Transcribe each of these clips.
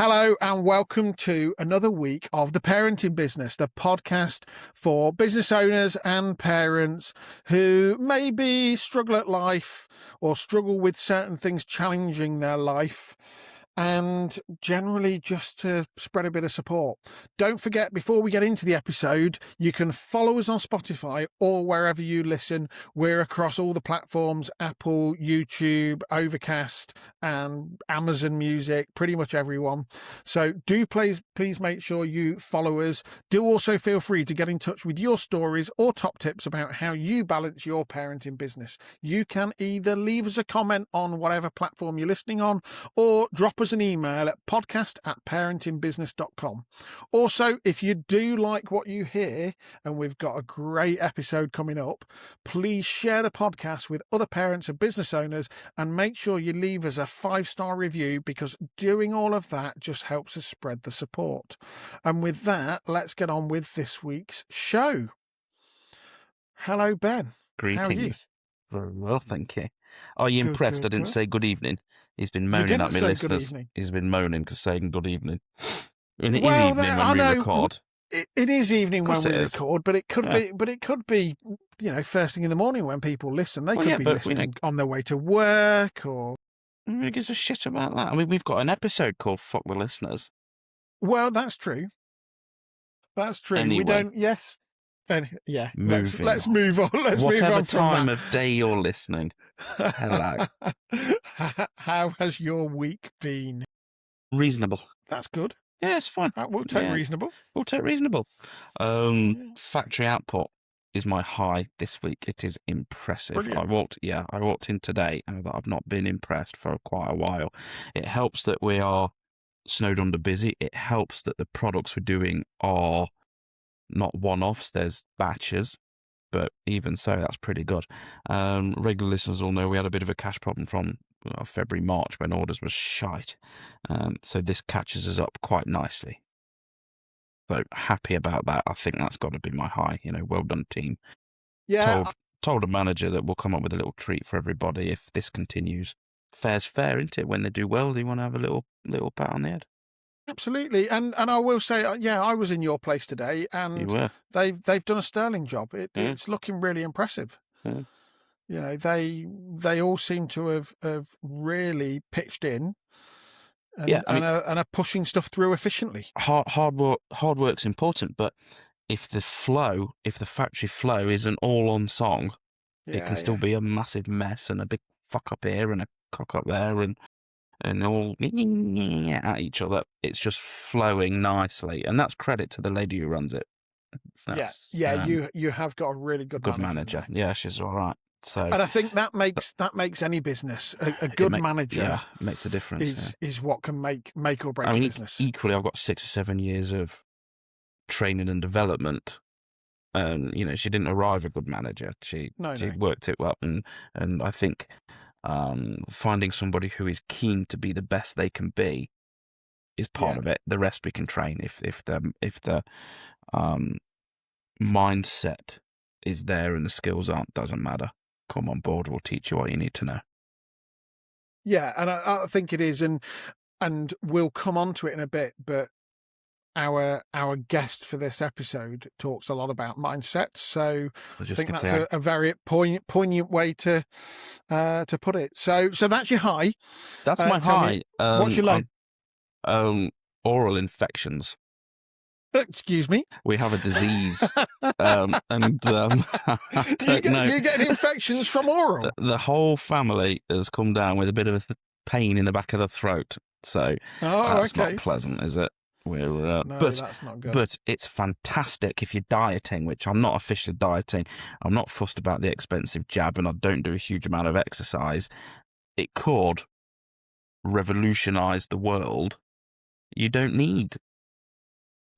Hello and welcome to another week of The Parenting Business, the podcast for business owners and parents who maybe struggle at life or struggle with certain things challenging their life, and generally just to spread a bit of support. Don't forget, before we get into the episode, you can follow us on Spotify or wherever you listen. We're across all the platforms: Apple, YouTube, Overcast, and Amazon Music, pretty much everyone. So do please make sure you follow us. Do also feel free to get in touch with your stories or top tips about how you balance your parenting business. You can either leave us a comment on whatever platform you're listening on, or drop us an email at podcast@parentingbusiness.com. Also, if you do like what you hear, and we've got a great episode coming up, please share the podcast with other parents and business owners, and make sure you leave us a 5-star review, because doing all of that just helps us spread the support. And with that, let's get on with this week's show. Hello, Ben. Greetings. How are you? Very well, thank you. Are you impressed? I didn't say good evening. He's been moaning at me, listeners. He's been moaning because saying good evening. And it is evening when we record. It is evening when we record, but it could be, first thing in the morning when people listen. They could be listening on their way to work, or who gives a shit about that? I mean, we've got an episode called "Fuck the Listeners." Well, that's true. That's true. Anyway. We don't. Yes. Yeah. Let's move on. Whatever time of day you're listening. Hello. How has your week been? Reasonable. That's good. Yeah, it's fine. We'll take reasonable. We'll take reasonable. Factory output is my high this week. It is impressive. Brilliant. I walked in today, and I've not been impressed for quite a while. It helps that we are snowed under busy. It helps that the products we're doing are not one-offs, there's batches, but even so, that's pretty good. Regular listeners will know we had a bit of a cash problem from February, March, when orders were shite. So this catches us up quite nicely. So happy about that. I think that's got to be my high. Well done, team. Yeah. Told a manager that we'll come up with a little treat for everybody if this continues. Fair's fair, isn't it? When they do well, they want to have a little pat on the head. Absolutely, and I will say, I was in your place today, and You were. they've done a sterling job. It's looking really impressive. Yeah. They all seem to have really pitched in, and are pushing stuff through efficiently. Hard work's important, but if the factory flow isn't all on song, it can still be a massive mess and a big fuck up here and a cock up there and all at each other. It's just flowing nicely, and that's credit to the lady who runs it. You have got a really good manager. Yeah, she's all right. So, and I think that makes any business a good manager. Yeah, makes a difference. Is what can make or break a business. Equally, I've got 6 or 7 years of training and development. She didn't arrive a good manager. She worked it well, and I think finding somebody who is keen to be the best they can be is part of it. The rest we can train. If the mindset is there and the skills aren't, doesn't matter. Come on board. We'll teach you what you need to know. Yeah, and I think it is, and we'll come on to it in a bit. But our guest for this episode talks a lot about mindset, so I think that's a very poignant way to put it. So that's your high. That's my high. What's your low? Oral infections. Excuse me. We have a disease, you get infections from oral. The whole family has come down with a bit of a pain in the back of the throat, so that's not pleasant, is it? No, that's not good. But it's fantastic if you're dieting, which I'm not officially dieting. I'm not fussed about the expensive jab, and I don't do a huge amount of exercise. It could revolutionize the world. You don't need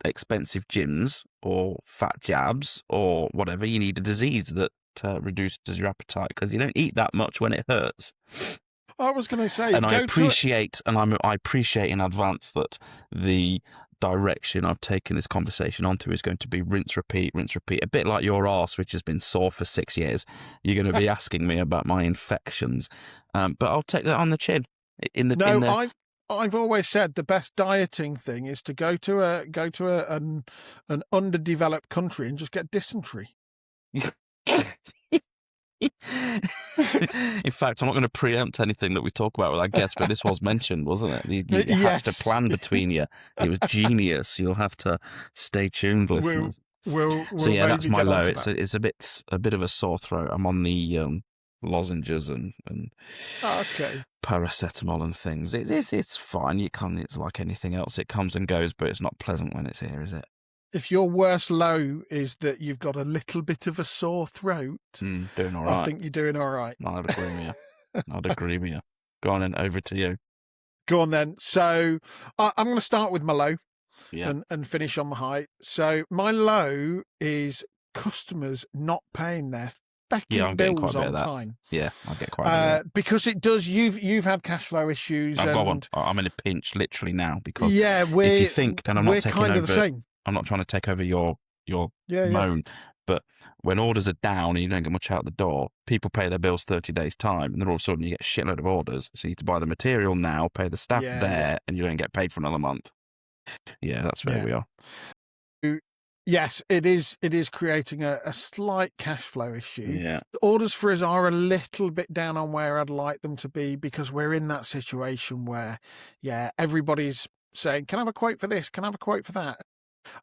expensive gyms or fat jabs or whatever. You need a disease that reduces your appetite, because you don't eat that much when it hurts. I was going to say, and I appreciate in advance that the direction I've taken this conversation onto is going to be rinse, repeat, a bit like your arse, which has been sore for 6 years. You're going to be asking me about my infections, but I'll take that on the chin. I've always said the best dieting thing is to go to an underdeveloped country and just get dysentery. In fact, I'm not going to preempt anything that we talk about with our guests, but this was mentioned, wasn't it? You hatched a plan between you. It was genius. You'll have to stay tuned, listeners. We'll So yeah, that's my low. It's a bit of a sore throat. I'm on the lozenges and okay. paracetamol and things. It's fine. It's like anything else. It comes and goes, but it's not pleasant when it's here, is it? If your worst low is that you've got a little bit of a sore throat, doing all right. I think you're doing all right. I'd agree with you. I'd agree with you. Go on then, over to you. Go on then. So I'm going to start with my low, Yeah. and finish on my high. So my low is customers not paying their fucking bills on time. Yeah, I get quite a bit of that. Because it does. You've had cash flow issues. I'm in a pinch literally now because if you think, and I'm not taking kind over, of the same. I'm not trying to take over your moan, but when orders are down and you don't get much out the door, people pay their bills 30 days time, and then all of a sudden you get a shitload of orders. So you need to buy the material now, pay the staff and you don't get paid for another month. Yeah, that's where we are. Yes, it is creating a slight cash flow issue. Yeah. Orders for us are a little bit down on where I'd like them to be because we're in that situation where, everybody's saying, can I have a quote for this? Can I have a quote for that?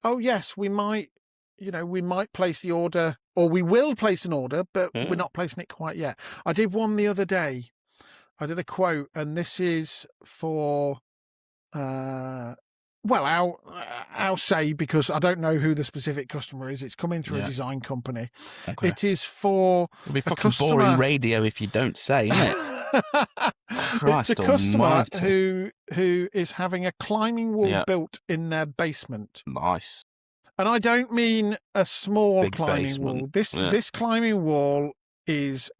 Oh, yes, we might place the order, or we will place an order, but we're not placing it quite yet. I did one the other day. I did a quote, and this is for, I'll say, because I don't know who the specific customer is. It's coming through a design company. Okay. It is for It'll be fucking boring radio if you don't say, isn't it? It's a customer who is having a climbing wall built in their basement. Nice. And I don't mean a small Big climbing basement. wall. This climbing wall is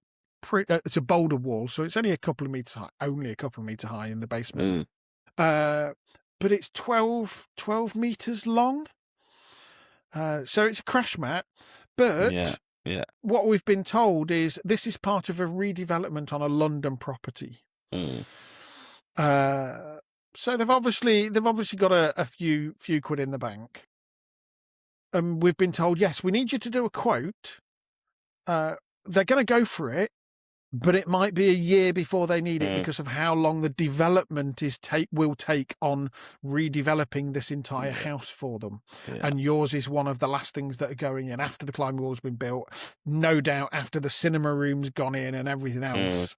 it's a boulder wall, so it's only a couple of meters high in the basement. But it's 12 meters long. So it's a crash mat. But what we've been told is this is part of a redevelopment on a London property. So they've obviously got a few quid in the bank. And we've been told, yes, we need you to do a quote. They're going to go for it, but it might be a year before they need it because of how long the development will take on redeveloping this entire house for them. And yours is one of the last things that are going in after the climbing wall's been built. No doubt after the cinema room's gone in and everything else,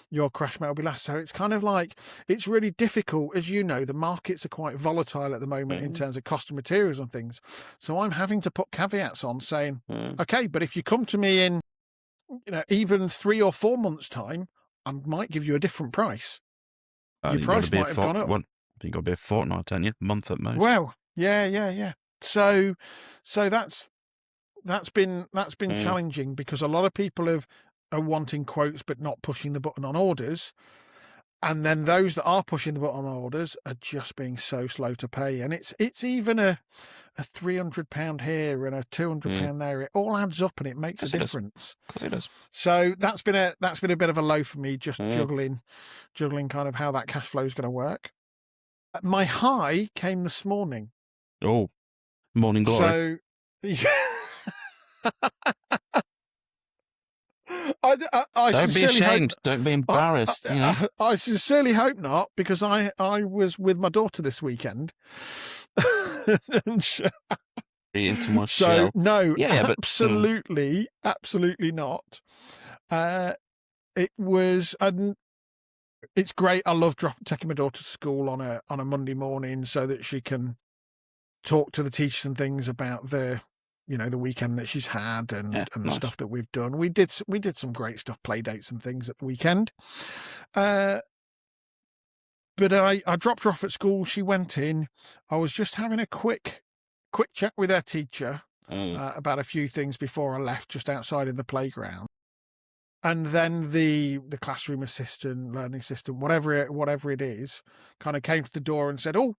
your crash mat will be last. So it's kind of like, it's really difficult. As you know, the markets are quite volatile at the moment in terms of cost of materials and things. So I'm having to put caveats on saying, okay, but if you come to me in, even 3 or 4 months' time, I might give you a different price. Your price might have gone up. You've got to be a fortnight, haven't you? A month at most. Well, yeah. So that's been challenging because a lot of people are wanting quotes but not pushing the button on orders. And then those that are pushing the button on orders are just being so slow to pay. And it's even a £300 here and a £200 there. It all adds up and it makes a difference. Of course it does. So that's been a bit of a low for me, just juggling kind of how that cash flow is going to work. My high came this morning. Oh, morning glory. So I don't be ashamed. Don't be embarrassed. I sincerely hope not, because I was with my daughter this weekend. Into my so shell. No, absolutely not. It was, it's great. I love taking my daughter to school on a Monday morning so that she can talk to the teachers and things about the weekend that she's had and the stuff that we've done. We did some great stuff, play dates and things at the weekend. But I dropped her off at school. She went in. I was just having a quick chat with her teacher about a few things before I left, just outside in the playground. And then the classroom assistant, learning assistant, whatever it is, kind of came to the door and said, "Oh,"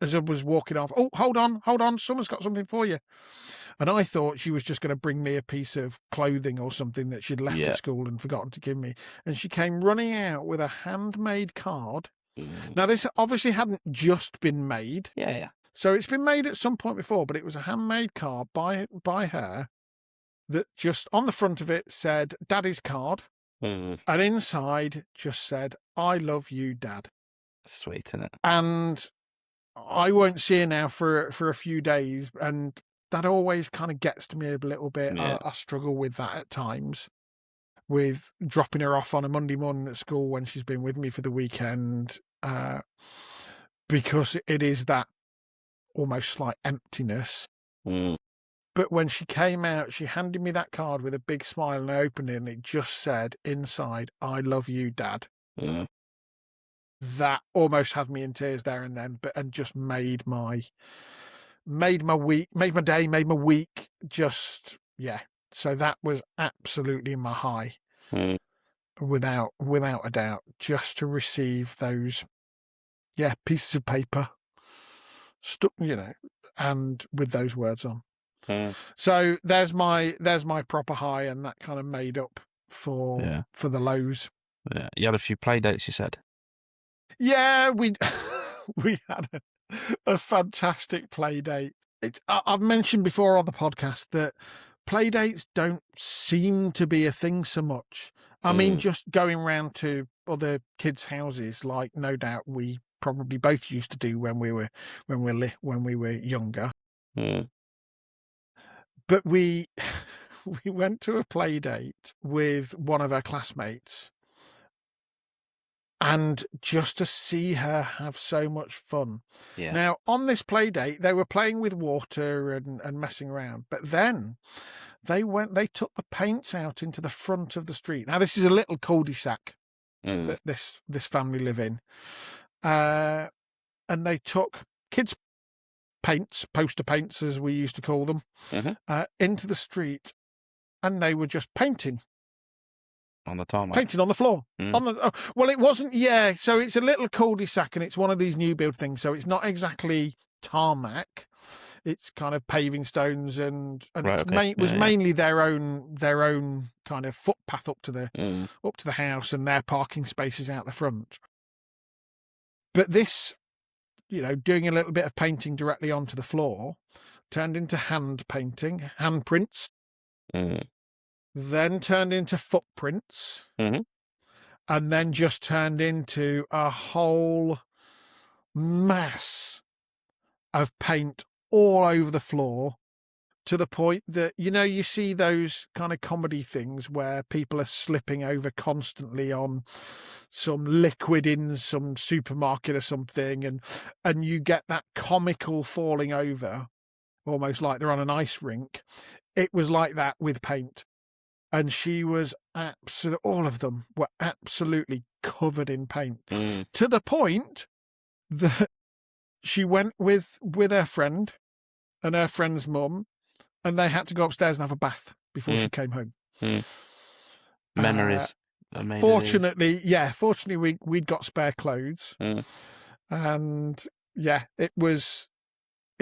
as I was walking off, "Oh, hold on, someone's got something for you." And I thought she was just going to bring me a piece of clothing or something that she'd left at school and forgotten to give me. And she came running out with a handmade card Now, this obviously hadn't just been made. Yeah. So it's been made at some point before, but it was a handmade card by her that just on the front of it said Daddy's card, and inside just said, I love you, Dad. Sweet, isn't it? And I won't see her now for a few days, and that always kind of gets to me a little bit. Yeah. I struggle with that at times, with dropping her off on a Monday morning at school when she's been with me for the weekend, because it is that almost slight emptiness. But when she came out, she handed me that card with a big smile, and I opened it, and it just said inside, I love you, Dad. That almost had me in tears there and then, and just made my week, made my day, made my week. Just, yeah. So that was absolutely my high, without a doubt, just to receive those, pieces of paper, stuck, and with those words on. So there's my proper high, and that kind of made up for the lows. Yeah, you had a few play dates, you said. Yeah, we had a fantastic play date. I've mentioned before on the podcast that play dates don't seem to be a thing so much. I mean, just going round to other kids' houses, like no doubt we probably both used to do when we were younger. But we went to a play date with one of our classmates, and just to see her have so much fun. Yeah. Now, on this play date, they were playing with water and messing around, but then they took the paints out into the front of the street. Now, this is a little cul-de-sac that this family live in. And they took kids' paints, poster paints, as we used to call them, into the street, and they were just painting. On the tarmac. Painting on the floor. Well, it wasn't, so it's a little cul-de-sac, and it's one of these new build things, so it's not exactly tarmac. It's kind of paving stones, and it was mainly their own kind of footpath up to the house, and their parking spaces out the front. But this, doing a little bit of painting directly onto the floor turned into hand painting, handprints. Then turned into footprints, and then just turned into a whole mass of paint all over the floor, to the point that, you see those kind of comedy things where people are slipping over constantly on some liquid in some supermarket or something, and you get that comical falling over, almost like they're on an ice rink. It was like that with paint. And she was all of them were absolutely covered in paint, to the point that she went with her friend and her friend's mum, and they had to go upstairs and have a bath before she came home. Memories. Fortunately, we'd got spare clothes, and it was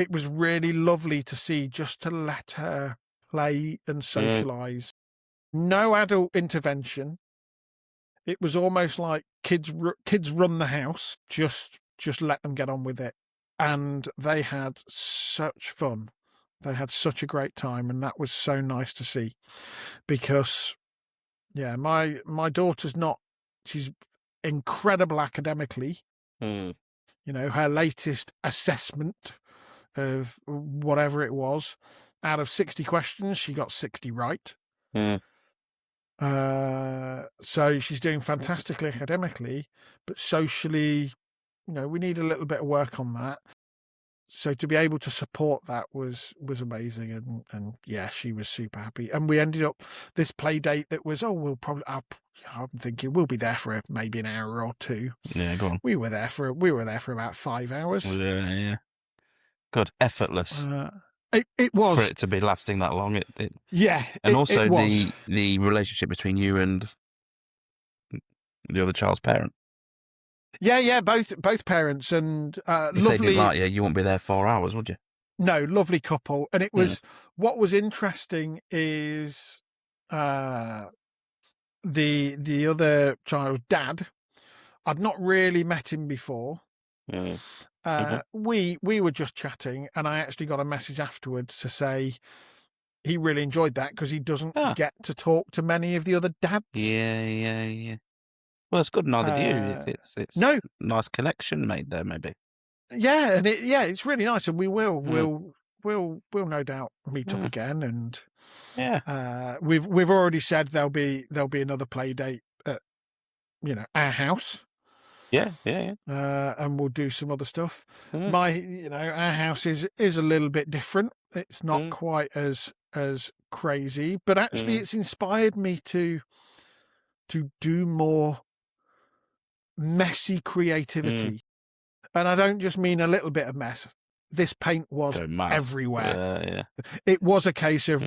really lovely to see, just to let her play and socialise. No adult intervention. It was almost like kids run the house. Just let them get on with it. And they had such fun. They had such a great time, and that was so nice to see. Because, my daughter's she's incredible academically. Her latest assessment of whatever it was, out of 60 questions, she got 60 right. So she's doing fantastically academically, but socially, we need a little bit of work on that. So to be able to support that was amazing, and she was super happy. And we ended up this play date that was, I'm thinking we'll be there for maybe an hour or two. Yeah, go on. We were there for about 5 hours. Yeah. Good, effortless. It was, for it to be lasting that long. And also the relationship between you and the other child's parent. Yeah, both parents, and if lovely. They didn't like you wouldn't be there 4 hours, would you? No, lovely couple. And it was what was interesting is the other child's dad I'd not really met him before. We were just chatting, and I actually got a message afterwards to say he really enjoyed that because he doesn't get to talk to many of the other dads. Yeah. Well, it's good. Neither do you. It's no nice connection made there, maybe. Yeah, and it's really nice, and we'll no doubt meet up again, and we've already said there'll be another play date at our house. Yeah. And we'll do some other stuff. Our house is a little bit different. It's not quite as crazy, but actually it's inspired me to do more messy creativity. And I don't just mean a little bit of mess. This paint was everywhere. It was a case of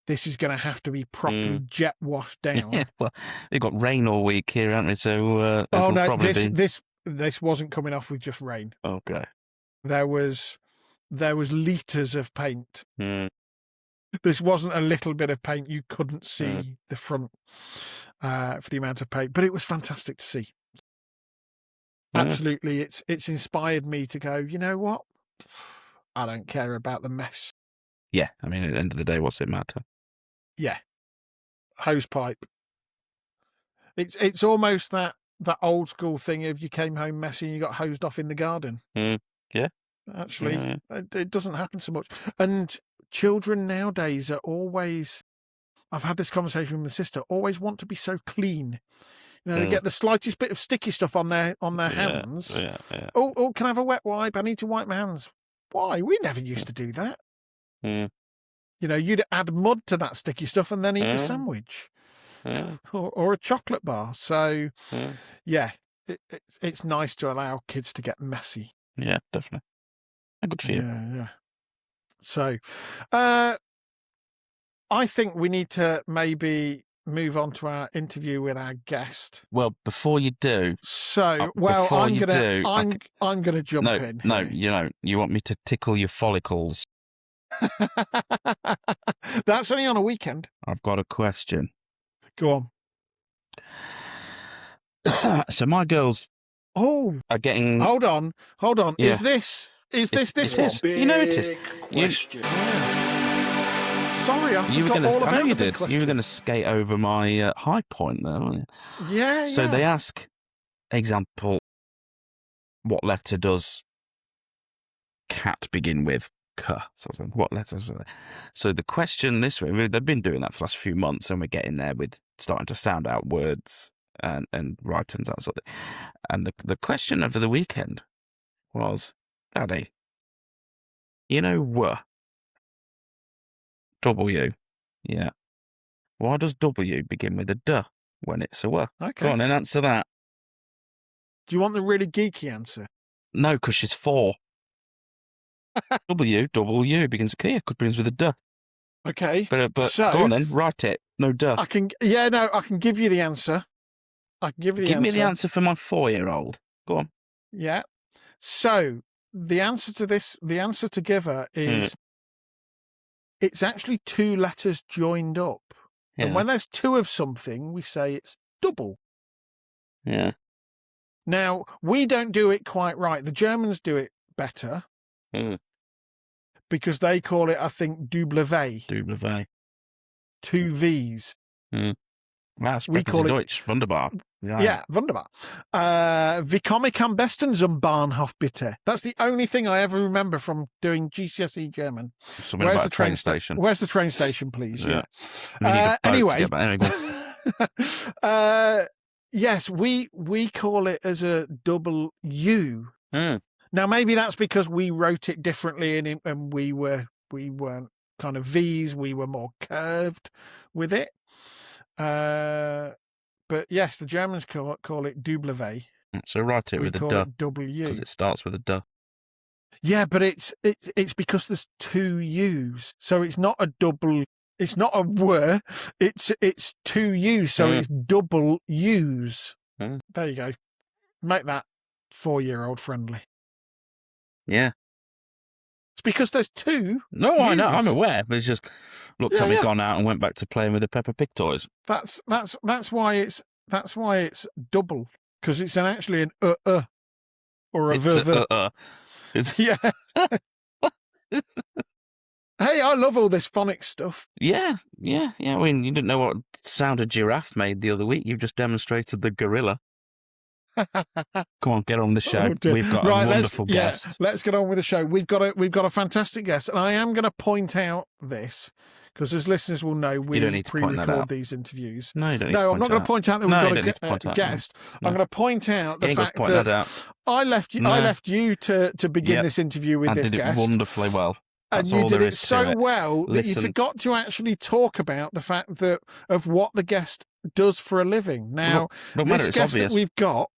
this is going to have to be properly jet washed down. Yeah, well, we've got rain all week here, haven't we? So this wasn't coming off with just rain. Okay. There was litres of paint. This wasn't a little bit of paint. You couldn't see the front for the amount of paint, but it was fantastic to see. Absolutely, it's inspired me to go, you know what? I don't care about the mess. Yeah, I mean, at the end of the day, what's it matter? Yeah. Hose pipe. It's almost that old school thing of you came home messy and you got hosed off in the garden. Yeah. Actually, it doesn't happen so much. And children nowadays are always, I've had this conversation with my sister, always want to be so clean. They get the slightest bit of sticky stuff on their hands. Yeah. Oh, can I have a wet wipe? I need to wipe my hands. Why? We never used to do that. You'd add mud to that sticky stuff and then eat the sandwich. Or a chocolate bar. So, it's nice to allow kids to get messy. Yeah, definitely. Good for you. Yeah. So, I think we need to maybe move on to our interview with our guest. Well, before you do, I'm gonna jump in. No, you want me to tickle your follicles. That's only on a weekend. I've got a question. Go on. So my girls are getting... Hold on. Yeah. Is this one? You know it is. Question. Sorry, I forgot all about the big question. You were going to skate over my high point there, weren't you? Yeah. So they ask, example, what letter does cat begin with? K. What letters are they? So the question this week, they've been doing that for the last few months, and we're getting there with starting to sound out words and writings, that sort of thing. And the question over the weekend was, Daddy, W. Yeah. Why does W begin with a D when it's a W? Okay. Go on and answer that. Do you want the really geeky answer? No, because she's 4. W begins with Kia, begins with a D. Okay. But so, go on then, write it. No D. I can give you the answer. Give me the answer for my 4-year-old. Go on. Yeah. So the answer to give her is it's actually 2 letters joined up. Yeah. And when there's 2 of something, we say it's double. Yeah. Now, we don't do it quite right. The Germans do it better. Because they call it, I think, W. 2 V's. We call it Deutsch. Wunderbar. Yeah, wunderbar. Wie komme ich am besten zum Bahnhof, bitte? That's the only thing I ever remember from doing GCSE German. Something about the train station. Where's the train station, please? Yeah. Anyway. Yes, we call it as a double U. Now, maybe that's because we wrote it differently and we weren't kind of V's. We were more curved with it. But yes, the Germans call it W. So write it with a D. W. Because it starts with a D. Yeah, but it's because there's 2 U's. So it's not a double. It's not a W. It's 2 U's. So it's double U's. There you go. Make that 4-year-old friendly. Yeah. It's because there's 2. No, I know. I'm aware. But it's just looked at me, gone out, and went back to playing with the Peppa Pig toys. That's why it's double. because it's actually an or a It's v. It's Yeah. Hey, I love all this phonics stuff. yeah. I mean, you didn't know what sound a giraffe made the other week. You've just demonstrated the gorilla. Come on, get on the show. Oh, dear. We've got Right, a wonderful guest. let's get on with the show. We've got a fantastic guest, and I am going to point out this because, as listeners will know, You don't we need to point that pre-record out. these interviews. No, you don't need No, to I'm not going to point out that No, you we've don't need to got point a that out. guest. No. I'm going to point out the You ain't got to fact point that that out. I left you. No. I left you to begin Yep. this interview with And this did guest. it wonderfully well. And That's you all did there it is to so it. well that you Listen. forgot to actually talk about the fact that of what the guest does for a living. Now, Don't this matter, it's guest obvious. that we've got,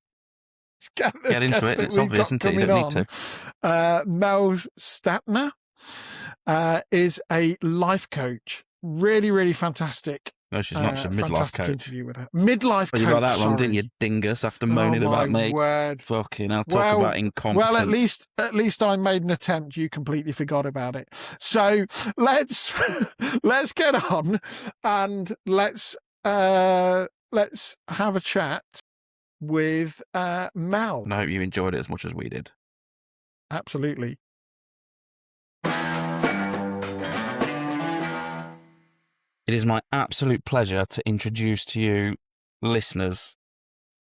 Get into it, and it's obvious, isn't it? You don't need to. Mel Statner is a life coach. Really, really fantastic. No, she's not. She's a midlife fantastic coach. Interview with her. Midlife coach. You got that wrong, didn't sorry. you, dingus? After moaning about me. Word. Fucking hell, talk about incompetence. Well, at least I made an attempt. You completely forgot about it. So let's get on and let's have a chat with Mel. And I hope you enjoyed it as much as we did. Absolutely. It is my absolute pleasure to introduce to you, listeners,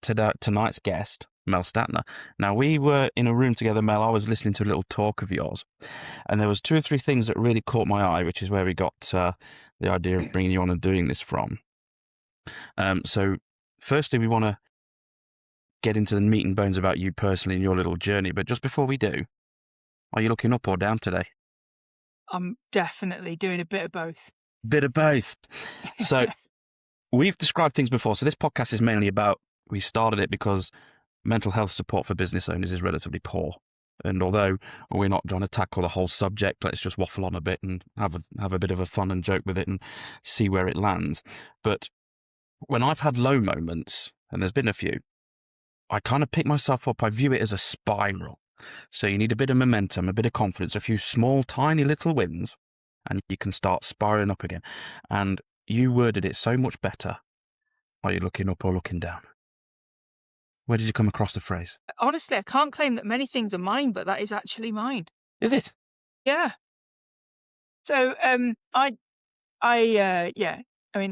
tonight's guest, Mel Statner. Now, we were in a room together, Mel. I was listening to a little talk of yours, and there was 2 or 3 things that really caught my eye, which is where we got the idea of bringing you on and doing this from. So, firstly, we want to get into the meat and bones about you personally and your little journey. But just before we do, are you looking up or down today? I'm definitely doing a bit of both. Bit of both. So we've described things before. So this podcast is mainly about, we started it because mental health support for business owners is relatively poor. And although we're not trying to tackle the whole subject, let's just waffle on a bit and have a bit of a fun and joke with it and see where it lands. But when I've had low moments, and there's been a few, I kind of pick myself up. I view it as a spiral. So you need a bit of momentum, a bit of confidence, a few small, tiny little wins, and you can start spiraling up again. And you worded it so much better. Are you looking up or looking down? Where did you come across the phrase? Honestly, I can't claim that many things are mine, but that is actually mine. Is it? Yeah. So, I mean, I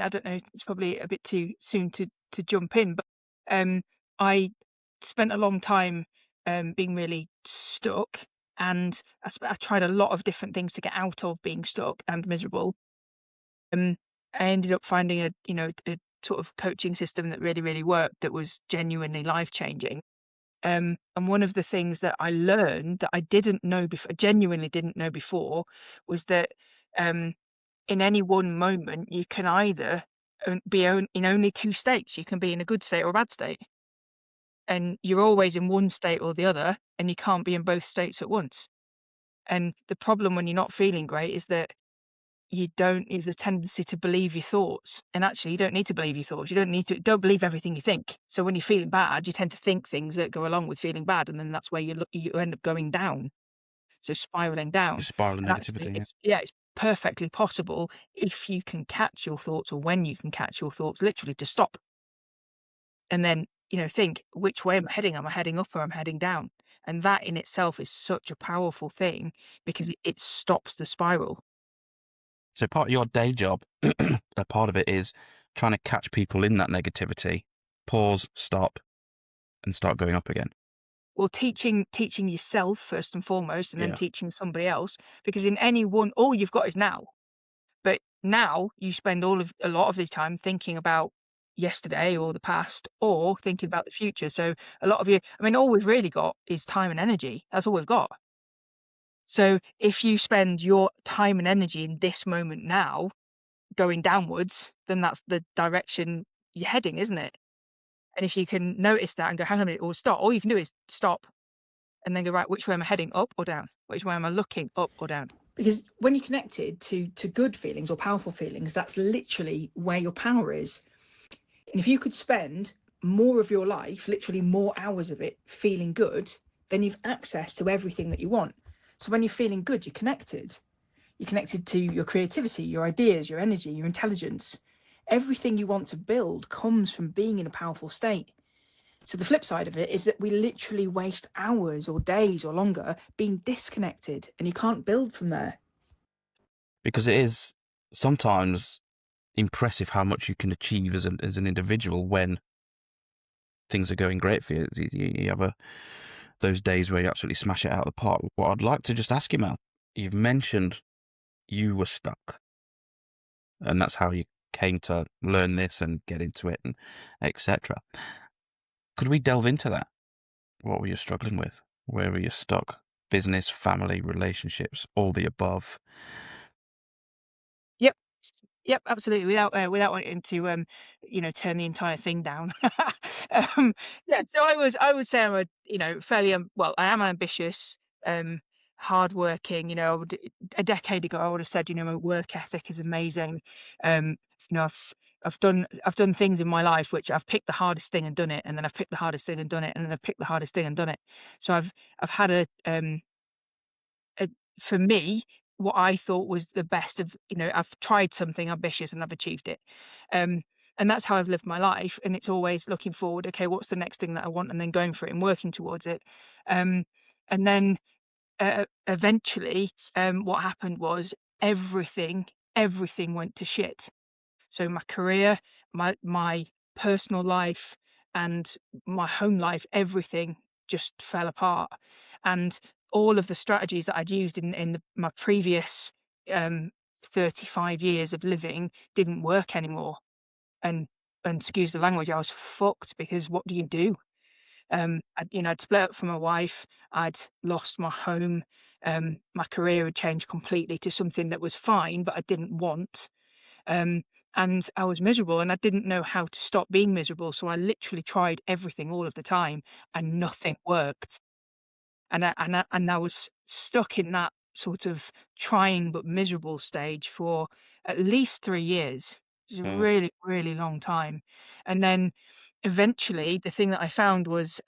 don't know, it's probably a bit too soon to jump in, but I spent a long time being really stuck, and I tried a lot of different things to get out of being stuck and miserable. I ended up finding a sort of coaching system that really, really worked, that was genuinely life-changing. And one of the things that I learned that I didn't know before, genuinely didn't know before, was that in any one moment, you can either be in only 2 states. You can be in a good state or a bad state. And you're always in one state or the other, and you can't be in both states at once. And the problem when you're not feeling great is that you have a tendency to believe your thoughts. And actually, you don't need to believe your thoughts. You don't believe everything you think. So when you're feeling bad, you tend to think things that go along with feeling bad, and then that's where you end up going down. So spiraling down. Spiraling negativity. Actually, it's perfectly possible if you can catch your thoughts, or when you can catch your thoughts, literally to stop. And then, think, which way am I heading? Am I heading up or am I heading down? And that in itself is such a powerful thing, because it stops the spiral. So part of your day job, a part of it is trying to catch people in that negativity, pause, stop, and start going up again. Well, teaching yourself first and foremost, and then teaching somebody else, because in any one, all you've got is now. But now you spend a lot of the time thinking about yesterday or the past, or thinking about the future. So a lot of all we've really got is time and energy. That's all we've got. So if you spend your time and energy in this moment now going downwards, then that's the direction you're heading, isn't it? And if you can notice that and go, hang on a minute, or stop, all you can do is stop and then go, right, which way am I heading, up or down? Which way am I looking, up or down? Because when you're connected to good feelings or powerful feelings, that's literally where your power is. And if you could spend more of your life, literally more hours of it, feeling good, then you've access to everything that you want. So when you're feeling good, you're connected. You're connected to your creativity, your ideas, your energy, your intelligence. Everything you want to build comes from being in a powerful state. So the flip side of it is that we literally waste hours or days or longer being disconnected, and you can't build from there. Because it is sometimes impressive how much you can achieve as an individual when things are going great for you. You have those days where you absolutely smash it out of the park. What I'd like to just ask you, Mel, you've mentioned you were stuck, and that's how you came to learn this and get into it, and etc. Could we delve into that? What were you struggling with? Where were you stuck? Business, family, relationships, all the above. Yep, absolutely. Without wanting to turn the entire thing down. Yeah, so I would say I'm fairly well, I am ambitious, hardworking. A decade ago I would have said, my work ethic is amazing. Um, I've done things in my life which I've picked the hardest thing and done it, and then I've picked the hardest thing and done it, and then I've picked the hardest thing and done it. So I've had for me, what I thought was the best of, I've tried something ambitious and I've achieved it. And that's how I've lived my life. And it's always looking forward, okay, what's the next thing that I want? And then going for it and working towards it. And then eventually, what happened was everything went to shit. So my career, my personal life, and my home life, everything just fell apart. And all of the strategies that I'd used in my previous 35 years of living didn't work anymore. And excuse the language, I was fucked, because what do you do? I'd split up from my wife. I'd lost my home. My career had changed completely to something that was fine, but I didn't want. And I was miserable, and I didn't know how to stop being miserable. So I literally tried everything all of the time, and nothing worked. And I was stuck in that sort of trying but miserable stage for at least 3 years. It was a really, really long time. And then eventually the thing that I found was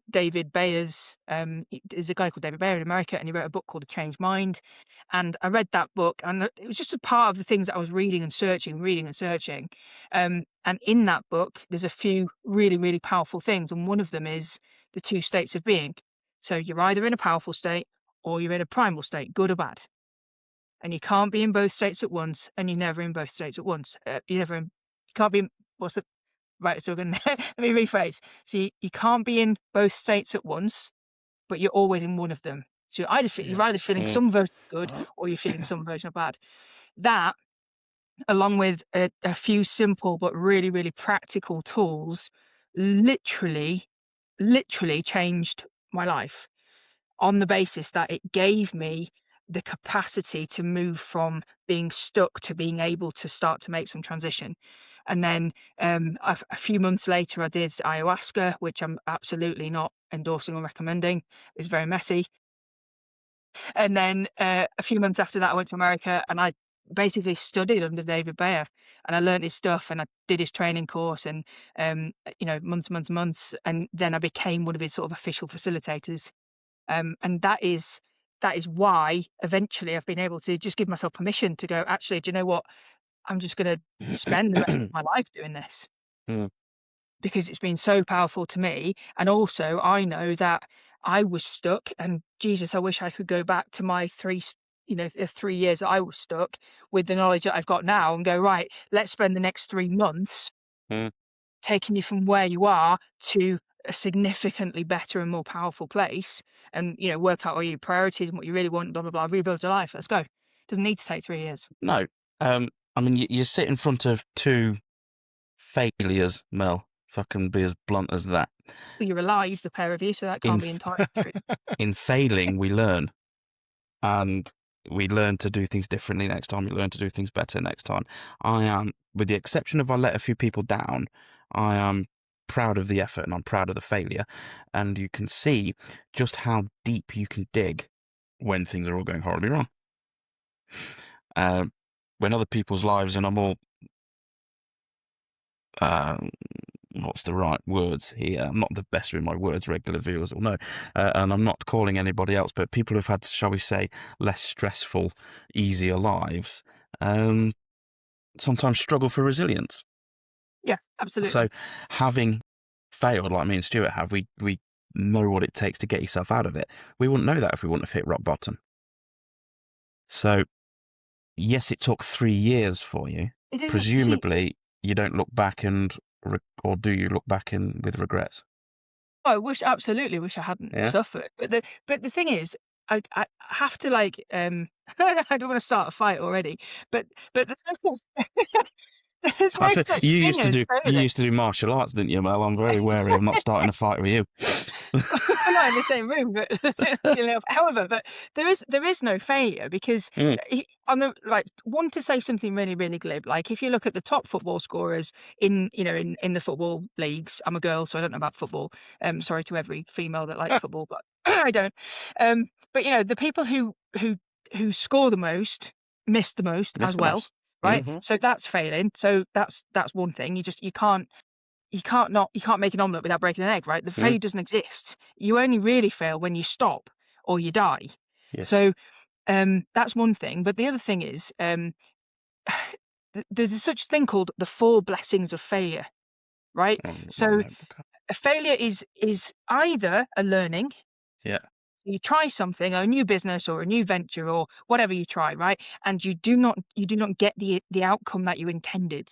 David Bayer's, there's a guy called David Bayer in America, and he wrote a book called A Changed Mind. And I read that book, and it was just a part of the things that I was reading and searching. And in that book, there's a few really, really powerful things. And one of them is the 2 states of being. So you're either in a powerful state or you're in a primal state, good or bad. And you can't be in both states at once, and you're never in both states at once. You can't be in, right, so we're gonna let me rephrase. So you can't be in both states at once, but you're always in one of them. So you're either feeling some version of good or you're feeling some version of bad. That, along with a few simple but really, really practical tools, literally changed my life, on the basis that it gave me the capacity to move from being stuck to being able to start to make some transition. And then a few months later, I did ayahuasca, which I'm absolutely not endorsing or recommending. It's very messy. And then a few months after that, I went to America, and I basically studied under David Bayer, and I learned his stuff, and I did his training course, and months, and then I became one of his sort of official facilitators. And that is why eventually I've been able to just give myself permission to go, actually, do you know what? I'm just going to spend the rest of my life doing this, because it's been so powerful to me. And also I know that I was stuck, and Jesus, I wish I could go back to my 3 years that I was stuck, with the knowledge that I've got now, and go, right, let's spend the next 3 months taking you from where you are to a significantly better and more powerful place, and work out all your priorities and what you really want, blah blah blah, rebuild your life. Let's go. Doesn't need to take 3 years. No. I mean, you sit in front of 2 failures, Mel, if I can be as blunt as that. You're alive, the pair of you, so that can't be entirely true. In failing, we learn. And we learn to do things differently next time. We learn to do things better next time. I am, with the exception of I let a few people down, I am proud of the effort, and I'm proud of the failure. And you can see just how deep you can dig when things are all going horribly wrong. When other people's lives, and I'm all, what's the right words here? I'm not the best with my words, regular viewers will know. And I'm not calling anybody else, but people who've had, shall we say, less stressful, easier lives, sometimes struggle for resilience. Yeah, absolutely. So having failed like me and Stuart have, we know what it takes to get yourself out of it. We wouldn't know that if we wouldn't have hit rock bottom. So yes, it took 3 years for you. It is, Presumably, you don't look back or do you look back with regrets? I absolutely wish I hadn't Yeah. suffered. But the thing is, I have to like I don't want to start a fight already. But there's no there's no such You thing as you failure. used to do martial arts, didn't you, Mel? I'm very wary of not starting a fight with you. We're not in the same room, but however, but there is no failure because on the one to say something really, really glib, like if you look at the top football scorers in the football leagues. I'm a girl, so I don't know about football. Sorry to every female that likes football, but I don't. But the people who score the most miss the most as well, most. right? Mm-hmm. So that's failing. So that's one thing. You can't make an omelette without breaking an egg, right? The failure doesn't exist. You only really fail when you stop or you die. Yes. So that's one thing. But the other thing is there's such thing called the 4 blessings of failure, right? So a failure is either a learning. Yeah. You try something, a new business or a new venture or whatever you try, right? And you do not get the outcome that you intended.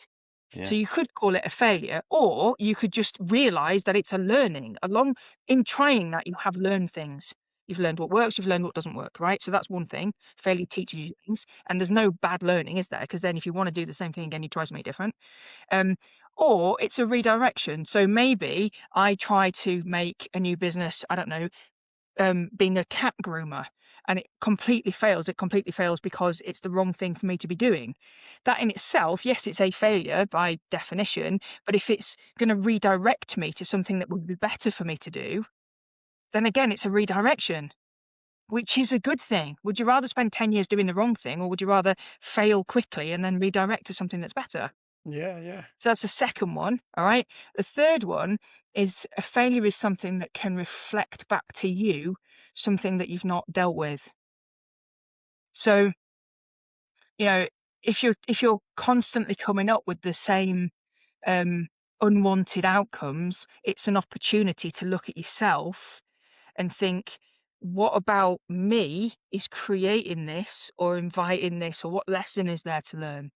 Yeah. So you could call it a failure, or you could just realize that it's a learning. Along in trying that, you have learned things. You've learned what works, you've learned what doesn't work, right? So that's one thing. Failure teaches you things, and there's no bad learning, is there? Because then if you want to do the same thing again, you try something different. Or it's a redirection. So maybe I try to make a new business, I don't know, being a cat groomer, and it completely fails. It completely fails because it's the wrong thing for me to be doing. That in itself, yes, it's a failure by definition, but if it's going to redirect me to something that would be better for me to do, then again, it's a redirection, which is a good thing. Would you rather spend 10 years doing the wrong thing, or would you rather fail quickly and then redirect to something that's better? Yeah. So that's the second one. All right. The third one is a failure is something that can reflect back to you something that you've not dealt with. So, if you're constantly coming up with the same unwanted outcomes, it's an opportunity to look at yourself and think, what about me is creating this or inviting this, or what lesson is there to learn?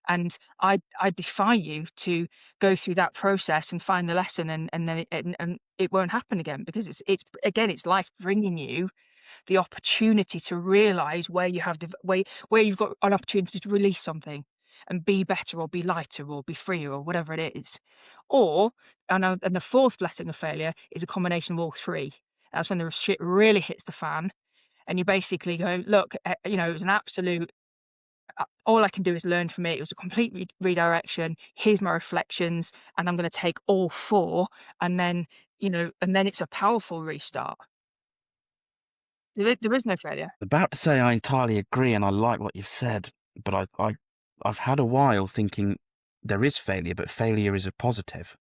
And I defy you to go through that process and find the lesson, and then it won't happen again, because it's life bringing you the opportunity to realize where you have where you've got an opportunity to release something and be better or be lighter or be freer or whatever it is. And the fourth blessing of failure is a combination of all three. That's when the shit really hits the fan, and you basically go, look, it was an absolute. All I can do is learn from it. It was a complete redirection. Here's my reflections, and I'm going to take all 4, and then it's a powerful restart. There is no failure. About to say I entirely agree, and I like what you've said, but I've had a while thinking there is failure, but failure is a positive.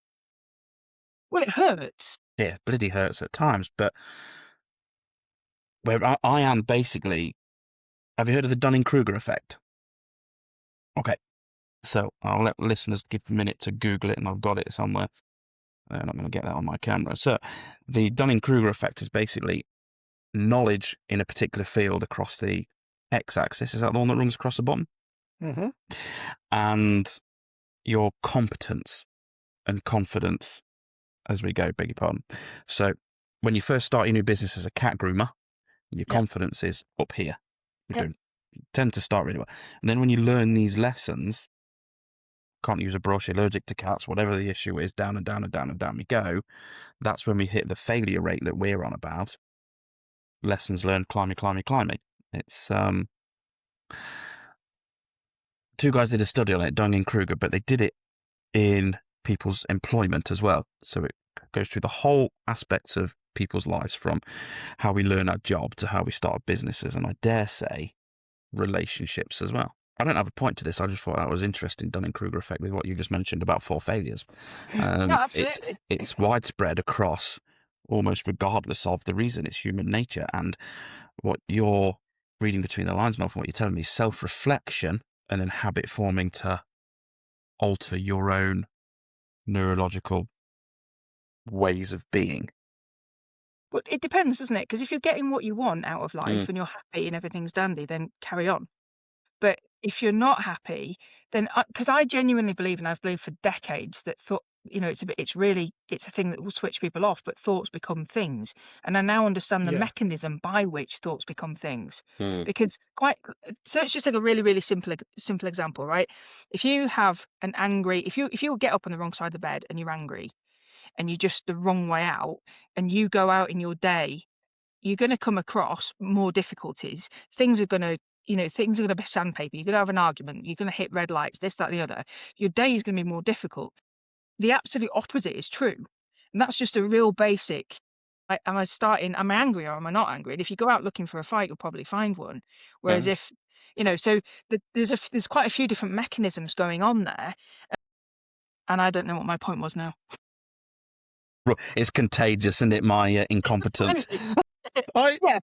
Well, it hurts. Yeah, bloody hurts at times, but where I am basically, have you heard of the Dunning-Kruger effect? Okay, so I'll let listeners give a minute to Google it, and I've got it somewhere. I'm not going to get that on my camera. So the Dunning-Kruger effect is basically knowledge in a particular field across the x-axis. Is that the one that runs across the bottom? Mm-hmm. And your competence and confidence as we go, beg your pardon. So when you first start your new business as a cat groomer, your confidence is up here. You tend to start really well. And then when you learn these lessons, can't use a brush, allergic to cats, whatever the issue is, down and down and down and down we go. That's when we hit the failure rate that we're on about. Lessons learned, climbing. It's two guys did a study on it, Dunning-Kruger, but they did it in people's employment as well. So it goes through the whole aspects of people's lives, from how we learn our job to how we start businesses, and I dare say relationships as well. I don't have a point to this. I just thought that was interesting. Dunning-Kruger effect with what you just mentioned about 4 failures. No, absolutely. It's widespread across almost regardless of the reason. It's human nature. And what you're reading between the lines, Mel, from what you're telling me, is self-reflection and then habit forming to alter your own neurological ways of being. But it depends, doesn't it? Because if you're getting what you want out of life and you're happy and everything's dandy, then carry on. But if you're not happy, then because I genuinely believe, and I've believed for decades, that thought, it's a thing that will switch people off, but thoughts become things. And I now understand the Yeah. mechanism by which thoughts become things. Because so let's just take a really, really simple example, right? If you have an angry, if you get up on the wrong side of the bed and you're angry and you're just the wrong way out and you go out in your day, you're going to come across more difficulties. Things are going to be sandpaper. You're going to have an argument. You're going to hit red lights, this, that, the other. Your day is going to be more difficult. The absolute opposite is true. And that's just a real basic. Am I angry or am I not angry? And if you go out looking for a fight, you'll probably find one. Whereas if, so there's quite a few different mechanisms going on there. And I don't know what my point was now. It's contagious, isn't it, my incompetence? Yeah,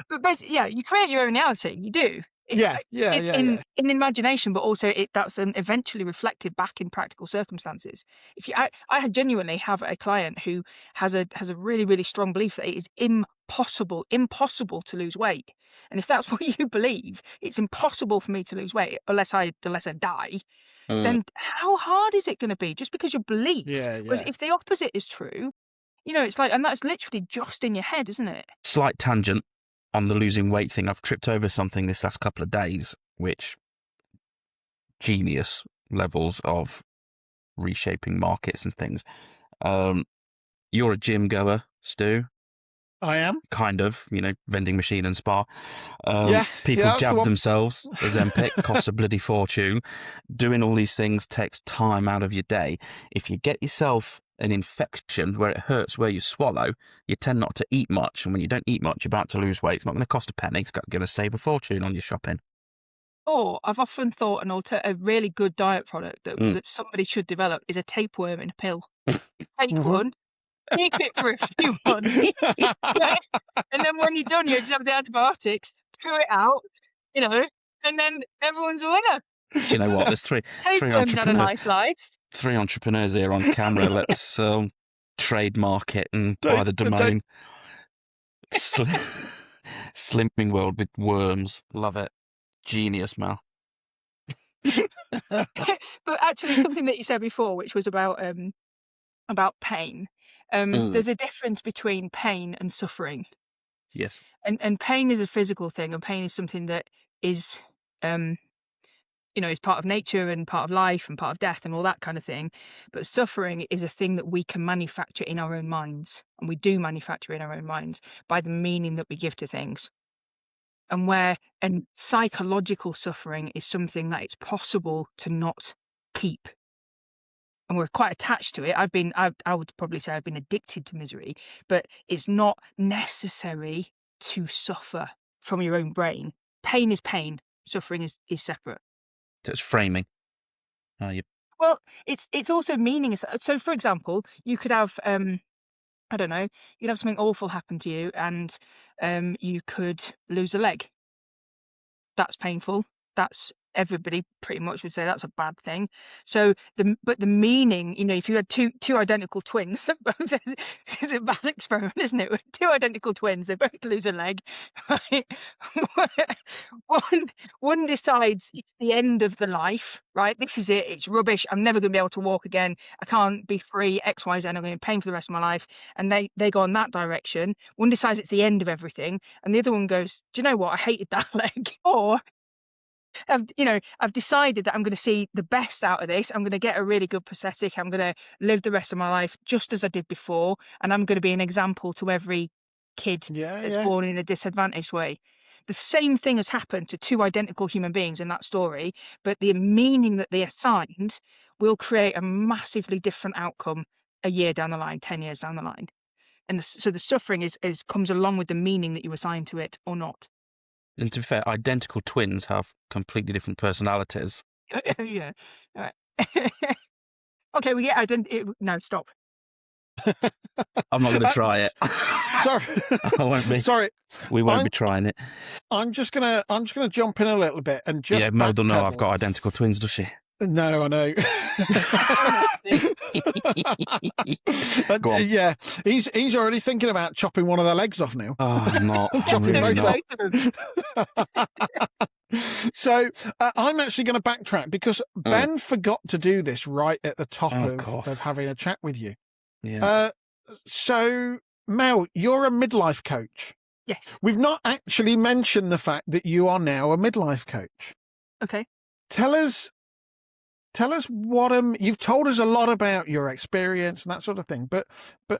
but basically, you create your own reality. You do. In imagination, but also that's eventually reflected back in practical circumstances. I genuinely have a client who has a really, really strong belief that it is impossible to lose weight. And if that's what you believe, it's impossible for me to lose weight unless I die. Then how hard is it going to be just because your belief? Whereas if the opposite is true, it's like, and that's literally just in your head, isn't it? Slight tangent on the losing weight thing. I've tripped over something this last couple of days, which genius levels of reshaping markets and things. You're a gym goer, Stu. I am. Kind of, vending machine and spa. People that's jab the one. themselves, Ozempic, costs a bloody fortune. Doing all these things takes time out of your day. If you get yourself an infection where it hurts where you swallow, you tend not to eat much. And when you don't eat much, you're about to lose weight. It's not going to cost a penny. It's going to save a fortune on your shopping. Or I've often thought a really good diet product that somebody should develop is a tapeworm in a pill. Take one, keep it for a few months, and then when you're done, you just have the antibiotics, throw it out, and then everyone's a winner. Do you know what? There's three Tapeworms had a nice life. 3 entrepreneurs here on camera. Let's trademark it and buy the domain. Slimming world with worms. Love it. Genius, Mel. But actually, something that you said before, which was about pain. There's a difference between pain and suffering. Yes. And pain is a physical thing, and pain is something that is is part of nature and part of life and part of death and all that kind of thing. But suffering is a thing that we can manufacture in our own minds, and we do manufacture in our own minds by the meaning that we give to things. And psychological suffering is something that it's possible to not keep. And we're quite attached to it. I would probably say I've been addicted to misery, but it's not necessary to suffer from your own brain. Pain is pain. Suffering is separate. That's framing. Well, it's also meaning. So, for example, you could have I don't know, you'd have something awful happen to you, and you could lose a leg. That's painful. Everybody pretty much would say that's a bad thing. So the meaning, if you had two identical twins, both it's a bad experiment, isn't it? With 2 identical twins, they both lose a leg. Right? one decides it's the end of the life, right? This is it. It's rubbish. I'm never going to be able to walk again. I can't be free. X, Y, Z. I'm going to be in pain for the rest of my life. And they go in that direction. One decides it's the end of everything, and the other one goes, do you know what? I hated that leg. Or I've decided that I'm going to see the best out of this. I'm going to get a really good prosthetic. I'm going to live the rest of my life just as I did before, and I'm going to be an example to every kid that's born in a disadvantaged way. The same thing has happened to 2 identical human beings in that story, but the meaning that they assigned will create a massively different outcome a year down the line, 10 years down the line. And so the suffering comes along with the meaning that you assign to it or not. And to be fair, identical twins have completely different personalities. Yeah. All right. Okay, we get no, stop. I'm not going to try it. Sorry, I won't be. Sorry, we won't be trying it. I'm just gonna jump in a little bit and just Mel don't know I've got identical twins, does she? No, I know. Go on. Yeah, he's already thinking about chopping one of their legs off now. Oh, I'm not. I'm Chopping really both not. Both of them. So I'm actually going to backtrack because Ben forgot to do this right at the top course. of having a chat with you. Yeah. So, Mel, you're a midlife coach. Yes. We've not actually mentioned the fact that you are now a midlife coach. Okay. Tell us what you've told us a lot about your experience and that sort of thing, but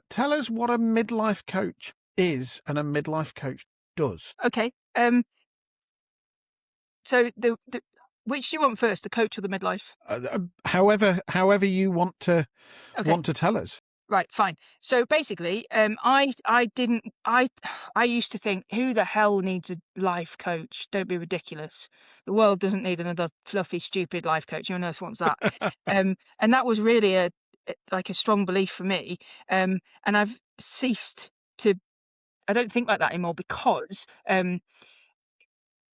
tell us what a midlife coach is and a midlife coach does. Okay. So the which do you want first, the coach or the midlife? However you want to tell us. Right, fine. So basically, I used to think, who the hell needs a life coach? Don't be ridiculous. The world doesn't need another fluffy, stupid life coach. Who on earth wants that? And that was really a strong belief for me. And I've ceased to. I don't think like that anymore because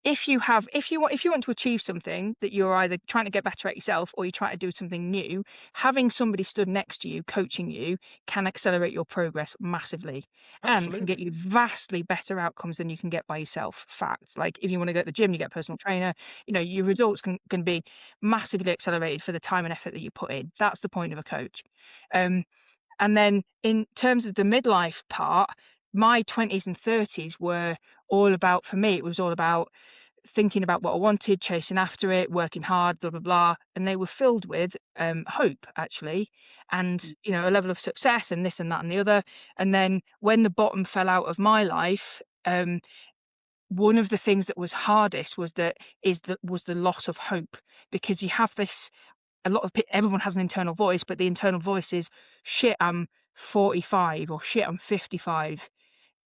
if you want to achieve something that you're either trying to get better at yourself or you're trying to do something new, having somebody stood next to you coaching you can accelerate your progress massively. Absolutely. And can get you vastly better outcomes than you can get by yourself. Facts. Like if you want to go to the gym, you get a personal trainer, your results can be massively accelerated for the time and effort that you put in. That's the point of a coach. And then in terms of the midlife part, my 20s and 30s were all about, for me, it was all about thinking about what I wanted, chasing after it, working hard, blah, blah, blah. And they were filled with hope, actually, and, a level of success and this and that and the other. And then when the bottom fell out of my life, one of the things that was hardest was the loss of hope, because you have this, everyone has an internal voice, but the internal voice is, shit, I'm 45 or shit, I'm 55.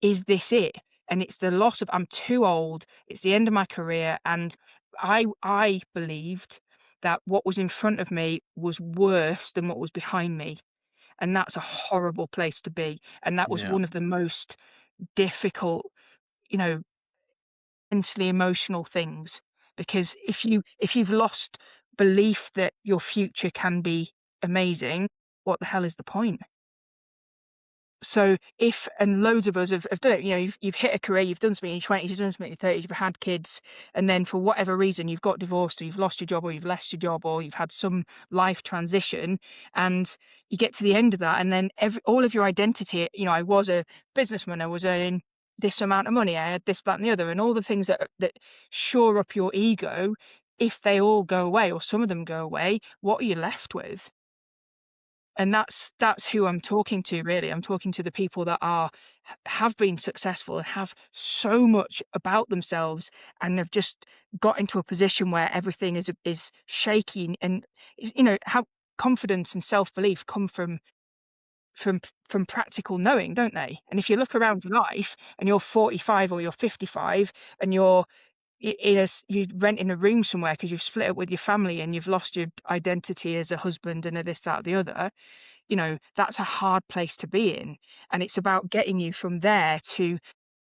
Is this it? And it's the loss of, I'm too old, it's the end of my career. And I believed that what was in front of me was worse than what was behind me. And that's a horrible place to be. And that was one of the most difficult, intensely emotional things. Because if you've lost belief that your future can be amazing, what the hell is the point? So and loads of us have done it, you've hit a career, you've done something in your 20s, you've done something in your 30s, you've had kids, and then for whatever reason you've got divorced or you've lost your job or you've left your job or you've had some life transition, and you get to the end of that, and then all of your identity, I was a businessman, I was earning this amount of money, I had this, that and the other, and all the things that shore up your ego, if they all go away or some of them go away, what are you left with? And that's who I'm talking to, really. I'm talking to the people that have been successful and have so much about themselves and have just got into a position where everything is shaky, and how confidence and self-belief come from practical knowing, don't they? And if you look around your life and you're 45 or you're 55 and you're renting a room somewhere because you've split up with your family and you've lost your identity as a husband and a this, that, or the other, that's a hard place to be in. And it's about getting you from there to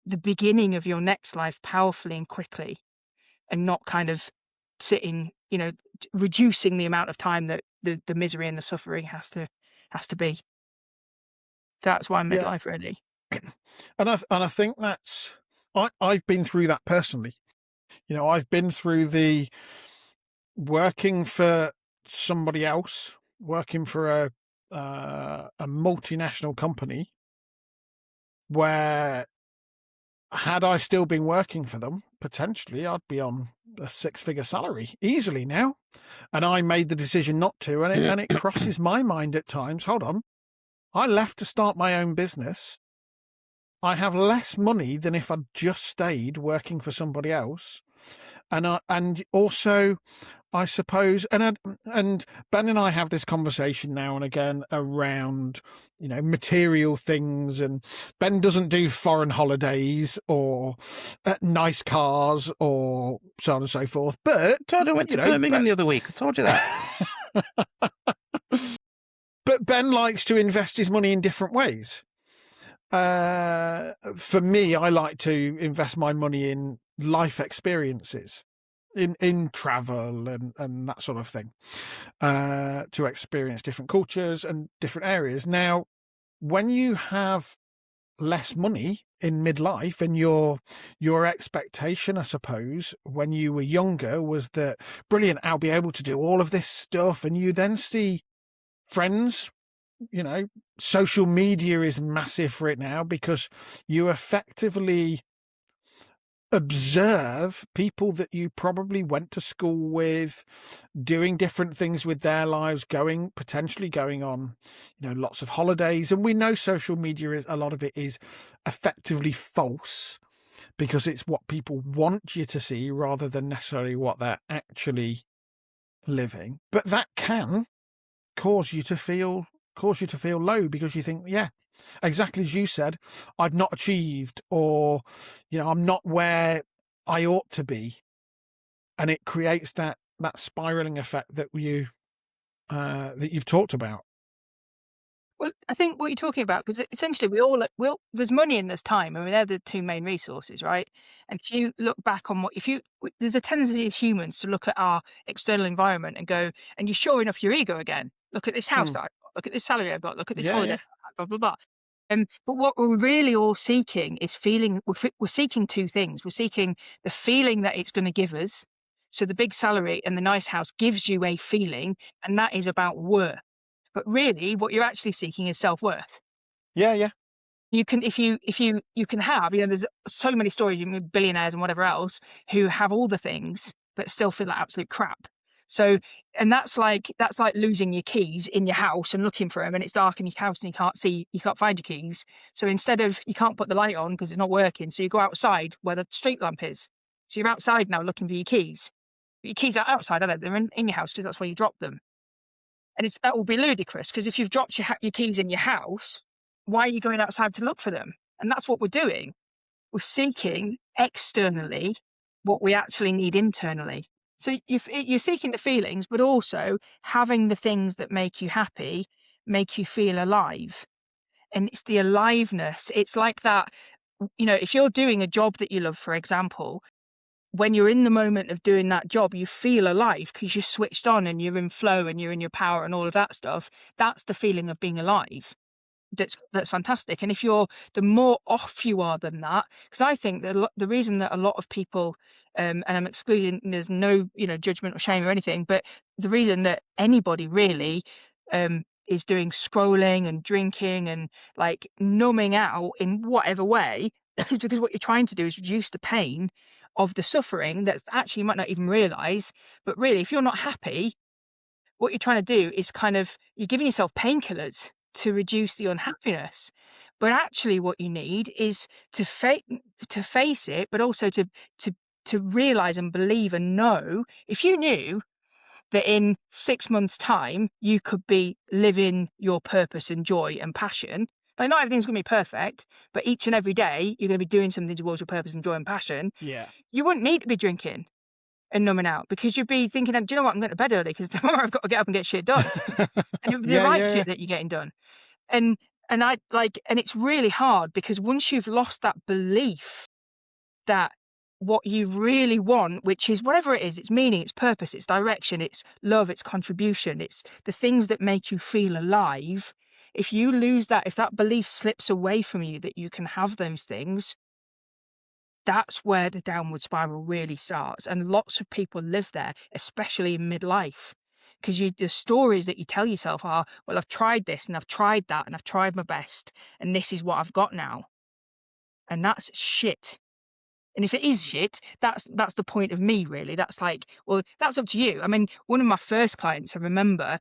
the beginning of your next life powerfully and quickly, and not kind of sitting, reducing the amount of time that the misery and the suffering has to be. That's why midlife, really. And I think I've been through that personally. I've been through the working for somebody else, working for a multinational company, where had I still been working for them, potentially I'd be on a 6-figure salary easily now. And I made the decision not to, and it crosses my mind at times. Hold on, I left to start my own business. I have less money than if I'd just stayed working for somebody else. And also, I suppose, and Ben and I have this conversation now and again around, material things. And Ben doesn't do foreign holidays or nice cars or so on and so forth. But I told you I went to Birmingham the other week. I told you that. But Ben likes to invest his money in different ways. For me, I like to invest my money in life experiences. in travel and that sort of thing, to experience different cultures and different areas. Now, when you have less money in midlife, and your expectation, I suppose, when you were younger was that, brilliant, I'll be able to do all of this stuff, and you then see friends, social media is massive for it now, because you effectively observe people that you probably went to school with doing different things with their lives, potentially going on lots of holidays. And we know social media is, a lot of it is effectively false, because it's what people want you to see rather than necessarily what they're actually living. But that can cause you to feel low, because you think, yeah, exactly as you said, I've not achieved, or I'm not where I ought to be, and it creates that spiraling effect that you've talked about. Well, I think what you're talking about, because essentially we all there's money and there's time. I mean, they're the two main resources, right? And if you look back on there's a tendency as humans to look at our external environment and go, and you shore enough your ego again. Look at this house that I've got. Look at this salary I've got. Look at this holiday. Blah blah blah. But what we're really all seeking is feeling. We're seeking two things. We're seeking the feeling that it's going to give us. So the big salary and the nice house gives you a feeling, and that is about worth. But really, what you're actually seeking is self-worth. Yeah. You can, if you can have, there's so many stories, even billionaires and whatever else, who have all the things but still feel like absolute crap. So, and that's like losing your keys in your house and looking for them, and it's dark in your house and you can't find your keys. So instead of, you can't put the light on because it's not working, so you go outside where the street lamp is. So you're outside now looking for your keys. But your keys are outside, are they? They're in your house because that's where you drop them. And that will be ludicrous, because if you've dropped your keys in your house, why are you going outside to look for them? And that's what we're doing. We're seeking externally what we actually need internally. So you're seeking the feelings, but also having the things that make you happy, make you feel alive. And it's the aliveness. It's like that, if you're doing a job that you love, for example, when you're in the moment of doing that job, you feel alive because you're switched on and you're in flow and you're in your power and all of that stuff. That's the feeling of being alive. That's fantastic. And the more off you are than that, because I think that the reason that a lot of people, and I'm excluding, there's no judgment or shame or anything, but the reason that anybody really is doing scrolling and drinking and like numbing out in whatever way is because what you're trying to do is reduce the pain of the suffering that actually you might not even realize. But really, if you're not happy, what you're trying to do is you're giving yourself painkillers to reduce the unhappiness. But actually what you need is to face it, but also to realize and believe and know. If you knew that in 6 months' time you could be living your purpose and joy and passion, like not everything's going to be perfect, but each and every day you're going to be doing something towards your purpose and joy and passion. Yeah. You wouldn't need to be drinking and numbing out, because you'd be thinking, do you know what, I'm going to bed early because tomorrow I've got to get up and get shit done. And it'd be the shit that you're getting done. And it's really hard, because once you've lost that belief that what you really want, which is whatever it is, it's meaning, it's purpose, it's direction, it's love, it's contribution, it's the things that make you feel alive. If you lose that, if that belief slips away from you that you can have those things, that's where the downward spiral really starts. And lots of people live there, especially in midlife, because the stories that you tell yourself are, well, I've tried this and I've tried that and I've tried my best and this is what I've got now. And that's shit. And if it is shit, that's the point of me, really. That's like, well, that's up to you. I mean, one of my first clients, I remember,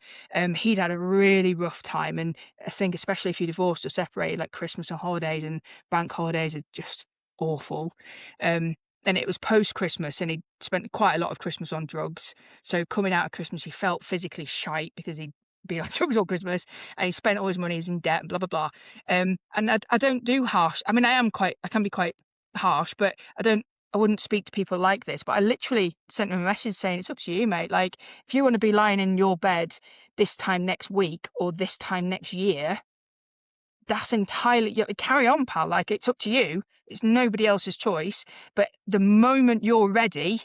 he'd had a really rough time. And I think especially if you're divorced or separated, like Christmas and holidays and bank holidays are just awful. And it was post-Christmas, and he'd spent quite a lot of Christmas on drugs. So coming out of Christmas, he felt physically shite because he'd been on drugs all Christmas, and he spent all his money, he was in debt, and blah, blah, blah. And I don't do harsh. I mean, I can be quite harsh, but I wouldn't speak to people like this. But I literally sent him a message saying, it's up to you, mate. Like, if you want to be lying in your bed this time next week or this time next year, that's entirely, carry on, pal. Like, it's up to you. It's nobody else's choice. But the moment you're ready,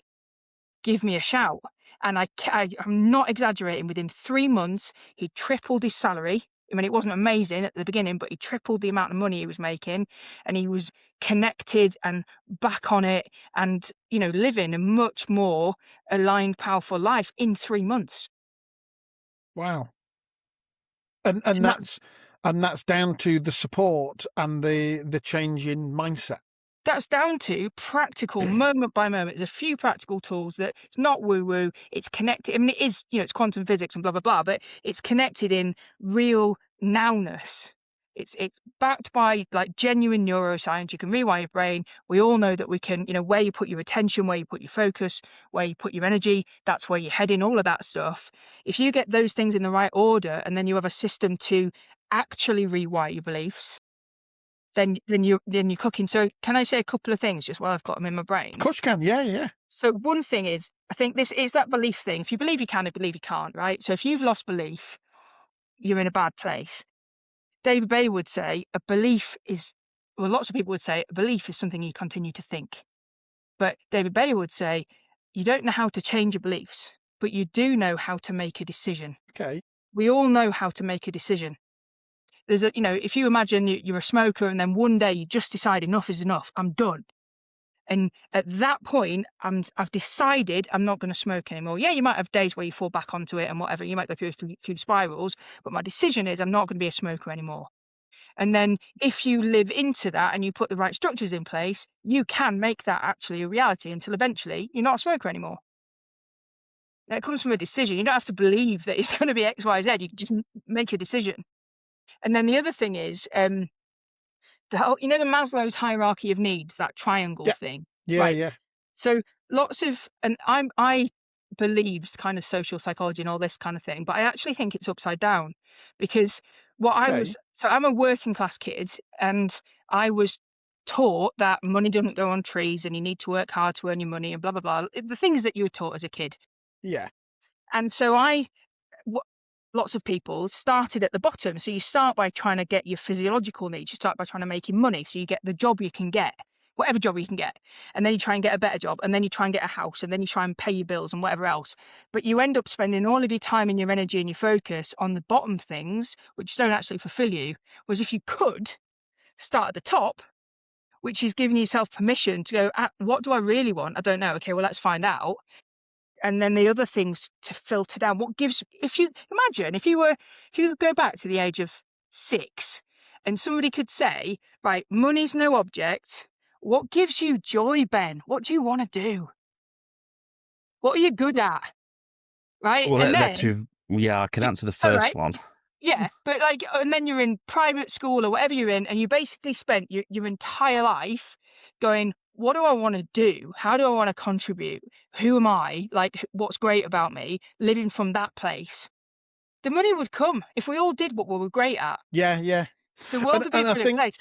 give me a shout. And I'm not exaggerating, within 3 months, he tripled his salary. I mean, it wasn't amazing at the beginning, but he tripled the amount of money he was making, and he was connected and back on it and, you know, living a much more aligned, powerful life in 3 months. Wow. And And that's down to the support and the change in mindset. that's down to practical, moment by moment. There's a few practical tools that it's not woo-woo, it's connected. I mean, it is, you know, it's quantum physics and blah, blah, blah, but it's connected in real nowness. It's backed by like genuine neuroscience. You can rewire your brain. We all know that we can, you know, where you put your attention, where you put your focus, where you put your energy, that's where you're heading, all of that stuff. If you get those things in the right order, and then you have a system to actually rewire your beliefs, then you're cooking. So can I say a couple of things just while I've got them in my brain? Of course you can. Yeah. So one thing is, I think this is that belief thing. If you believe you can, I believe you can't, right? So if you've lost belief, you're in a bad place. David Bay would say a belief is, well, lots of people would say a belief is something you continue to think. But David Bay would say you don't know how to change your beliefs, but you do know how to make a decision. Okay. We all know how to make a decision. There's a, you know, if you imagine you're a smoker and then one day you just decide enough is enough, I'm done. And at that point, I've decided I'm not going to smoke anymore. Yeah, you might have days where you fall back onto it and whatever. You might go through a few spirals, but my decision is I'm not going to be a smoker anymore. And then if you live into that and you put the right structures in place, you can make that actually a reality until eventually you're not a smoker anymore. Now, it comes from a decision. You don't have to believe that it's going to be X, Y, Z. You can just make a decision. And then the other thing is, the whole, you know, the Maslow's hierarchy of needs, that triangle thing. Yeah. Right. Yeah. So lots of, and I believe kind of social psychology and all this kind of thing, but I actually think it's upside down, because I'm a working class kid, and I was taught that money doesn't grow on trees and you need to work hard to earn your money and blah, blah, blah. The things that you were taught as a kid. Yeah. And so lots of people started at the bottom. So you start by trying to get your physiological needs. You start by trying to make money. So you get the job you can get, whatever job you can get. And then you try and get a better job. And then you try and get a house. And then you try and pay your bills and whatever else. But you end up spending all of your time and your energy and your focus on the bottom things, which don't actually fulfill you. Whereas if you could start at the top, which is giving yourself permission to go, what do I really want? I don't know. Okay, well, let's find out. And then the other things to filter down. What gives, if you could go back to the age of 6 and somebody could say, right, money's no object. What gives you joy, Ben? What do you want to do? What are you good at? Right. Well, and I can answer the first one. Yeah, but like, and then you're in private school or whatever you're in, and you basically spent your entire life going, what do I want to do? How do I want to contribute? Who am I? Like, what's great about me? Living from that place. The money would come if we all did what we were great at. Yeah. The world would be a brilliant place.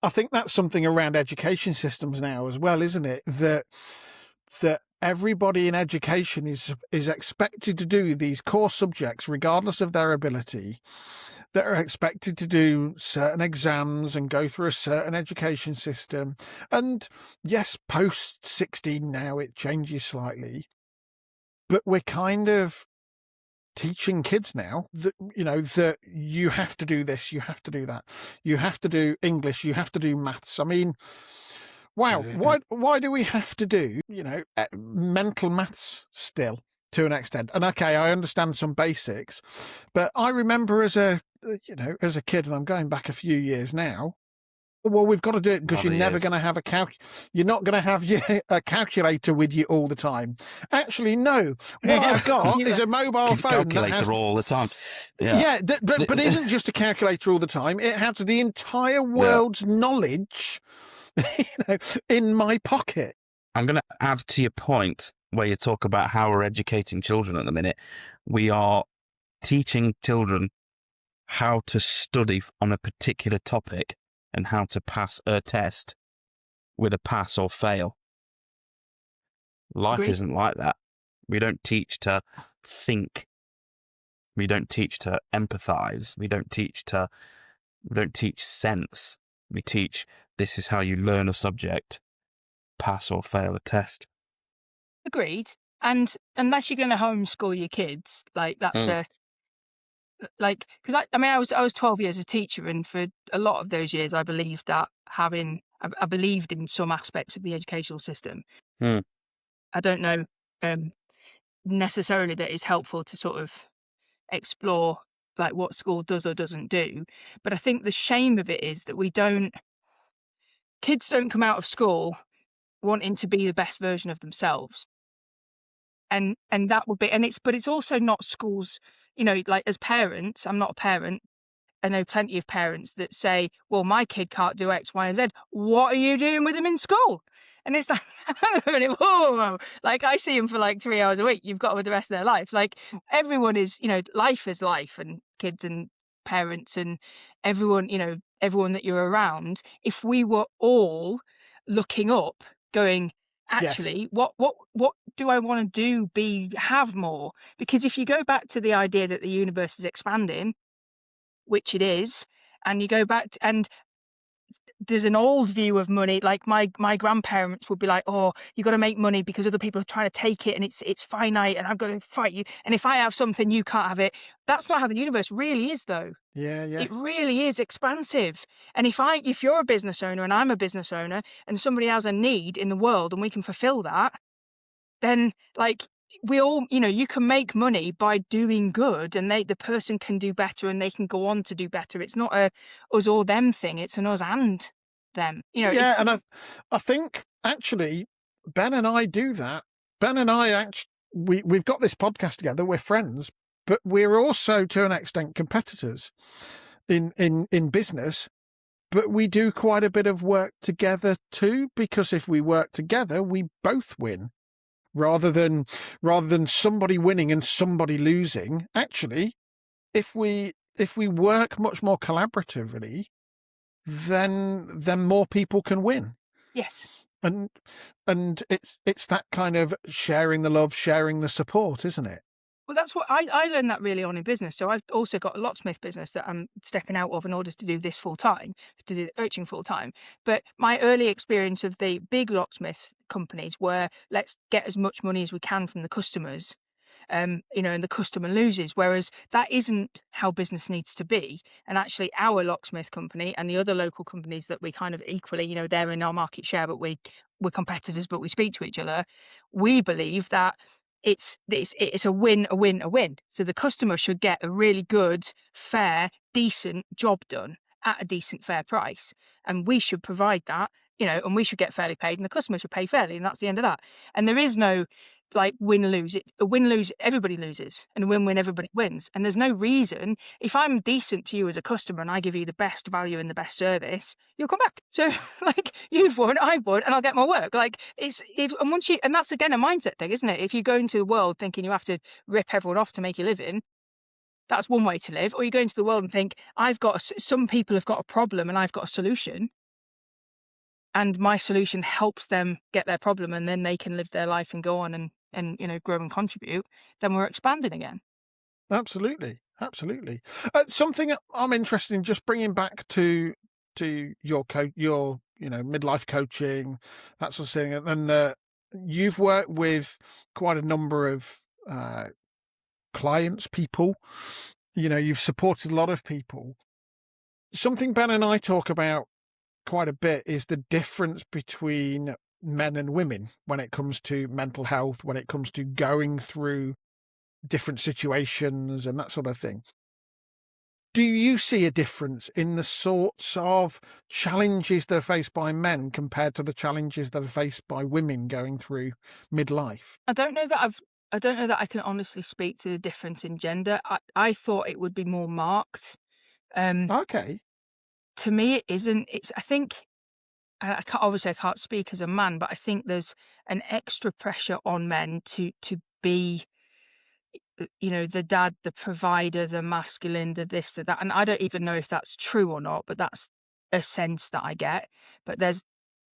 I think that's something around education systems now as well, isn't it? That everybody in education is expected to do these core subjects, regardless of their ability, that are expected to do certain exams and go through a certain education system. And yes, post 16 now it changes slightly, but we're kind of teaching kids now that, you know, that you have to do this, you have to do that, you have to do English, you have to do maths. I mean, wow, why do we have to do, you know, mental maths still to an extent? And okay, I understand some basics, but I remember as a kid, and I'm going back a few years now, well, we've got to do it because you're never going to have you're not going to have a calculator with you all the time. Actually, no. What I've got is a mobile phone. Calculator all the time. Yeah, but isn't just a calculator all the time. It has the entire world's knowledge, in my pocket. I'm going to add to your point where you talk about how we're educating children at the minute. We are teaching children how to study on a particular topic and how to pass a test with a pass or fail. Life isn't like that. We don't teach to think. We don't teach to empathize. We don't teach sense. We teach, this is how you learn a subject, pass or fail a test. Agreed. And unless you're going to homeschool your kids, like that's Mm. because I mean, I was 12 years a teacher, and for a lot of those years, I believed that I believed in some aspects of the educational system. Hmm. I don't know necessarily that it's helpful to sort of explore like what school does or doesn't do, but I think the shame of it is that kids don't come out of school wanting to be the best version of themselves. And that would be, but it's also not schools, like as parents, I'm not a parent. I know plenty of parents that say, well, my kid can't do X, Y, and Z. What are you doing with them in school? And it's like, whoa, like I see them for like 3 hours a week. You've got them with the rest of their life. Like everyone is, life is life, and kids and parents and everyone, everyone that you're around. If we were all looking up, going, Yes. actually, what do I want to do? Have more? Because if you go back to the idea that the universe is expanding, which it is, and you go back and there's an old view of money, like my grandparents would be like, oh, you got to make money because other people are trying to take it and it's finite and I've got to fight you, and if I have something you can't have it. That's not how the universe really is, though. Yeah. It really is expansive. And if you're a business owner and I'm a business owner and somebody has a need in the world and we can fulfill that, then like we all, you can make money by doing good, and the person can do better and they can go on to do better. It's not a us or them thing, it's an us and them. Yeah, and I think actually Ben and I do that. Ben and I actually we've got this podcast together. We're friends, but we're also to an extent competitors in business. But we do quite a bit of work together too, because if we work together, we both win. Rather than somebody winning and somebody losing. Actually, if we work much more collaboratively, then more people can win. Yes. And it's that kind of sharing the love, sharing the support, isn't it? Well, that's what I learned that really on in business. So I've also got a locksmith business that I'm stepping out of in order to do this full time, to do the coaching full time. But my early experience of the big locksmith companies were, let's get as much money as we can from the customers, and the customer loses. Whereas that isn't how business needs to be. And actually, our locksmith company and the other local companies that we kind of equally, they're in our market share, but we're competitors, but we speak to each other. We believe that it's a win. So the customer should get a really good, fair, decent job done at a decent, fair price, and we should provide that, and we should get fairly paid, and the customer should pay fairly, and that's the end of that. And there is no like win lose. A win lose, everybody loses, and a win win, everybody wins. And there's no reason, if I'm decent to you as a customer and I give you the best value and the best service, you'll come back. So like you've won, I've won, and I'll get my work. Like and that's again a mindset thing, isn't it? If you go into the world thinking you have to rip everyone off to make a living, that's one way to live. Or you go into the world and think, some people have got a problem and I've got a solution, and my solution helps them get their problem, and then they can live their life and go on and grow and contribute. Then we're expanding again. Absolutely. Something I'm interested in, just bringing back to your midlife coaching, that sort of thing, and you've worked with quite a number of clients, people. You've supported a lot of people. Something Ben and I talk about quite a bit is the difference between men and women when it comes to mental health, when it comes to going through different situations and that sort of thing. Do you see a difference in the sorts of challenges that are faced by men compared to the challenges that are faced by women going through midlife? I don't know that I can honestly speak to the difference in gender. I thought it would be more marked. Okay. To me, it isn't. I think, I can't speak as a man, but I think there's an extra pressure on men to be, the dad, the provider, the masculine, the this, the that. And I don't even know if that's true or not, but that's a sense that I get. But there's,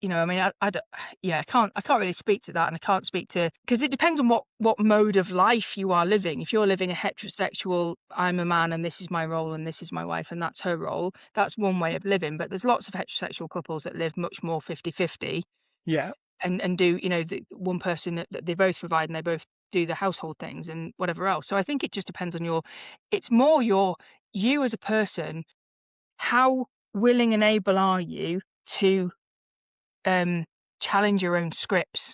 I mean, I don't, I can't really speak to that, and I can't speak to, because it depends on what mode of life you are living. If you're living a heterosexual, I'm a man and this is my role and this is my wife and that's her role, that's one way of living. But there's lots of heterosexual couples that live much more 50-50. Yeah. and do, the one person that they both provide, and they both do the household things and whatever else. So I think it just depends on it's more you as a person. How willing and able are you to challenge your own scripts?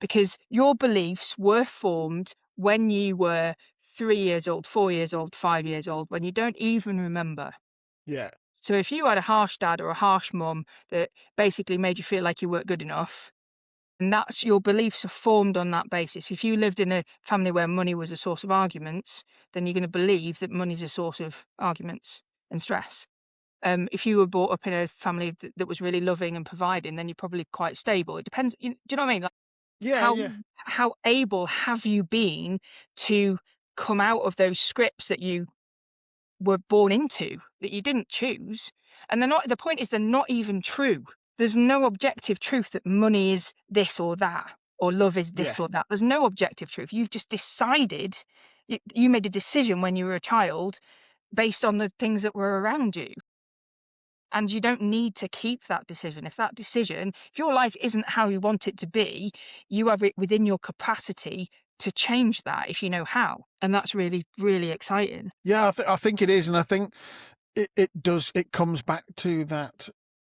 Because your beliefs were formed when you were 3 years old, 4 years old, 5 years old, when you don't even remember. Yeah. So if you had a harsh dad or a harsh mum that basically made you feel like you weren't good enough, and that's your beliefs are formed on that basis. If you lived in a family where money was a source of arguments, then you're going to believe that money's a source of arguments and stress. If you were brought up in a family that was really loving and providing, then you're probably quite stable. It depends. Do you know what I mean? Like, Yeah. Yeah. how able have you been to come out of those scripts that you were born into, that you didn't choose? And the point is, they're not even true. There's no objective truth that money is this or that, or love is this Yeah. or that. There's no objective truth. You've just decided, you made a decision when you were a child based on the things that were around you. And you don't need to keep that decision. If your life isn't how you want it to be, you have it within your capacity to change that if you know how. And that's really, really exciting. Yeah, I think it is. And I think it comes back to that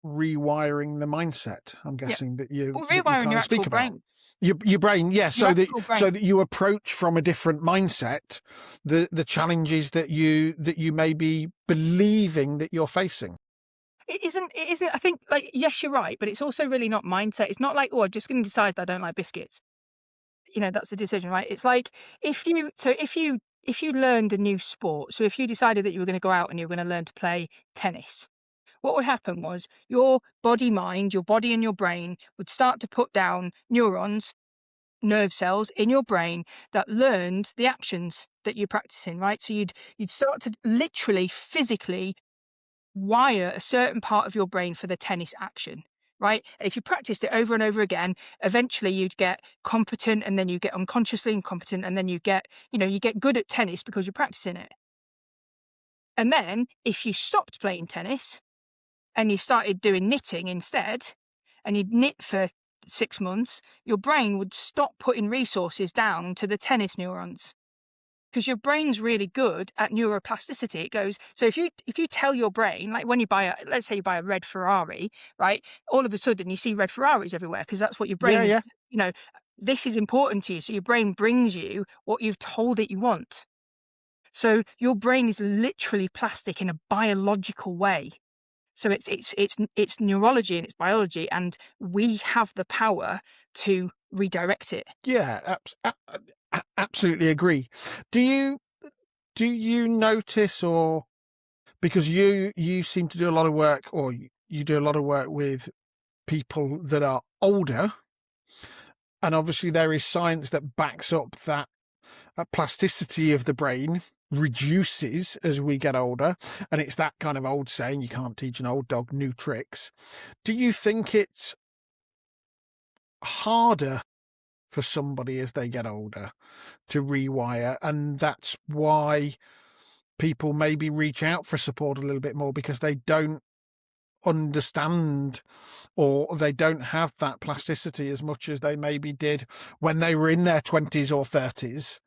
rewiring the mindset. I'm guessing that you rewiring kind your of speak actual about. brain. Your brain, yes. Your So actual brain. that you approach from a different mindset the challenges that you may be believing that you're facing. It isn't, I think, like, yes, you're right, but it's also really not mindset. It's not like, I'm just going to decide that I don't like biscuits. That's a decision, right? It's like if you learned a new sport, so if you decided that you were going to go out and you were going to learn to play tennis, what would happen was your body and your brain would start to put down neurons, nerve cells in your brain that learned the actions that you're practicing, right? So you'd start to literally physically wire a certain part of your brain for the tennis action, right? And if you practiced it over and over again, eventually you'd get competent, and then you get unconsciously incompetent, and then you get good at tennis because you're practicing it. And then if you stopped playing tennis and you started doing knitting instead, and you'd knit for 6 months, your brain would stop putting resources down to the tennis neurons. Because your brain's really good at neuroplasticity. It goes, so if you tell your brain, like when you let's say you buy a red Ferrari, right? All of a sudden you see red Ferraris everywhere because that's what your brain is, this is important to you. So your brain brings you what you've told it you want. So your brain is literally plastic in a biological way. So it's neurology and it's biology, and we have the power to redirect it. Yeah, absolutely agree. Do you notice, or because you seem to do a lot of work, or you do a lot of work with people that are older, and obviously there is science that backs up that plasticity of the brain reduces as we get older, and it's that kind of old saying, you can't teach an old dog new tricks. Do you think it's harder for somebody as they get older to rewire, and that's why people maybe reach out for support a little bit more, because they don't understand, or they don't have that plasticity as much as they maybe did when they were in their 20s or 30s?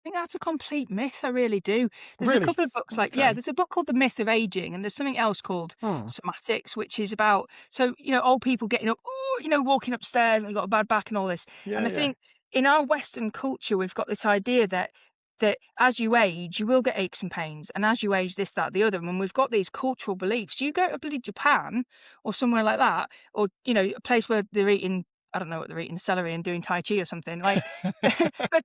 I think that's a complete myth. I really do. There's Really? a couple of books Okay. there's a book called The Myth of Aging, and there's something else called Somatics, which is about, old people getting up, walking upstairs, and they've got a bad back and all this. Yeah, and I think in our Western culture, we've got this idea that as you age, you will get aches and pains, and as you age, this, that, the other. And we've got these cultural beliefs. You go to bloody Japan or somewhere like that, or a place where they're eating, I don't know what they're eating, celery and doing Tai Chi or something. Like, but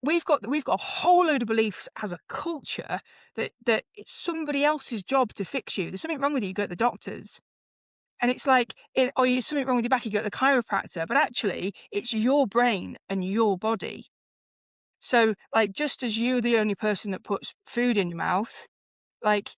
we've got a whole load of beliefs as a culture that it's somebody else's job to fix you. There's something wrong with you, go to the doctors. And it's like, or there's something wrong with your back, you go to the chiropractor. But actually, it's your brain and your body. So, like, just as you're the only person that puts food in your mouth, like,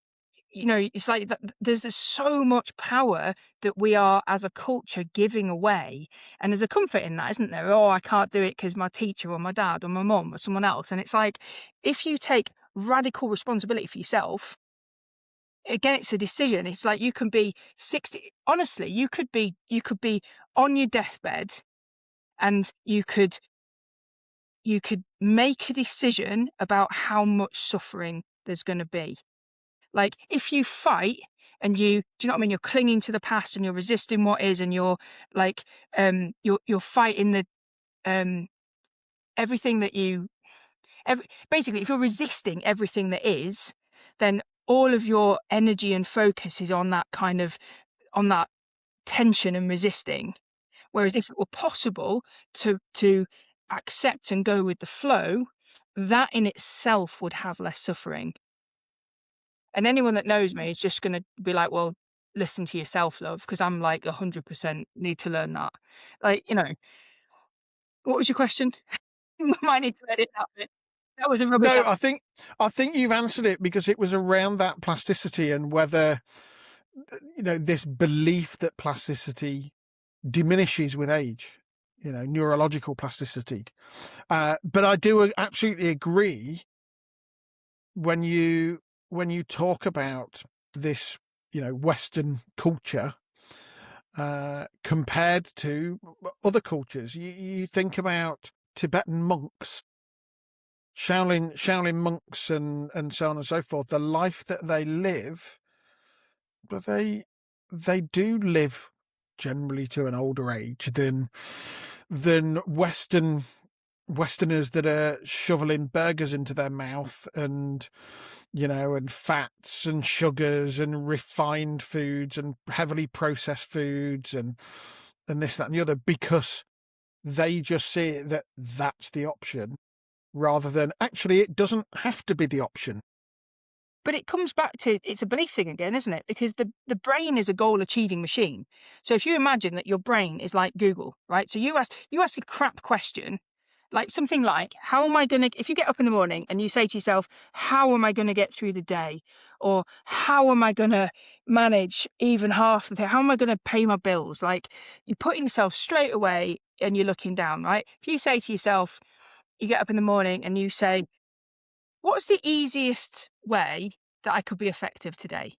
it's like that, there's so much power that we are as a culture giving away, and there's a comfort in that, isn't there? I can't do it because my teacher or my dad or my mum or someone else. And it's like, if you take radical responsibility for yourself, again, it's a decision. It's like you can be 60. Honestly, you could be on your deathbed, and you could make a decision about how much suffering there's going to be. Like if you fight and do you know what I mean? You're clinging to the past and you're resisting what is, and you're like, you're fighting the everything that you, basically, if you're resisting everything that is, then all of your energy and focus is on that on that tension and resisting. Whereas if it were possible to accept and go with the flow, that in itself would have less suffering. And anyone that knows me is just going to be like, well, listen to yourself, love, because I'm like 100% need to learn that. Like, what was your question? I might need to edit that bit. That was a rubbish No, answer. I think you've answered it, because it was around that plasticity and whether, this belief that plasticity diminishes with age, neurological plasticity. But I do absolutely agree when you talk about this, Western culture compared to other cultures. You think about Tibetan monks, Shaolin monks, and so on and so forth. The life that they live, but they do live generally to an older age than Westerners that are shoveling burgers into their mouth and fats and sugars and refined foods and heavily processed foods and this, that, and the other, because they just see it that that's the option, rather than actually it doesn't have to be the option. But it comes back to, it's a belief thing again, isn't it? Because the brain is a goal achieving machine. So if you imagine that your brain is like Google, right? So you ask a crap question, like something like, how am I going to, if you get up in the morning and you say to yourself, how am I going to get through the day? Or how am I going to manage even half of it? How am I going to pay my bills? Like, you're putting yourself straight away and you're looking down, right? If you say to yourself, you get up in the morning and you say, what's the easiest way that I could be effective today?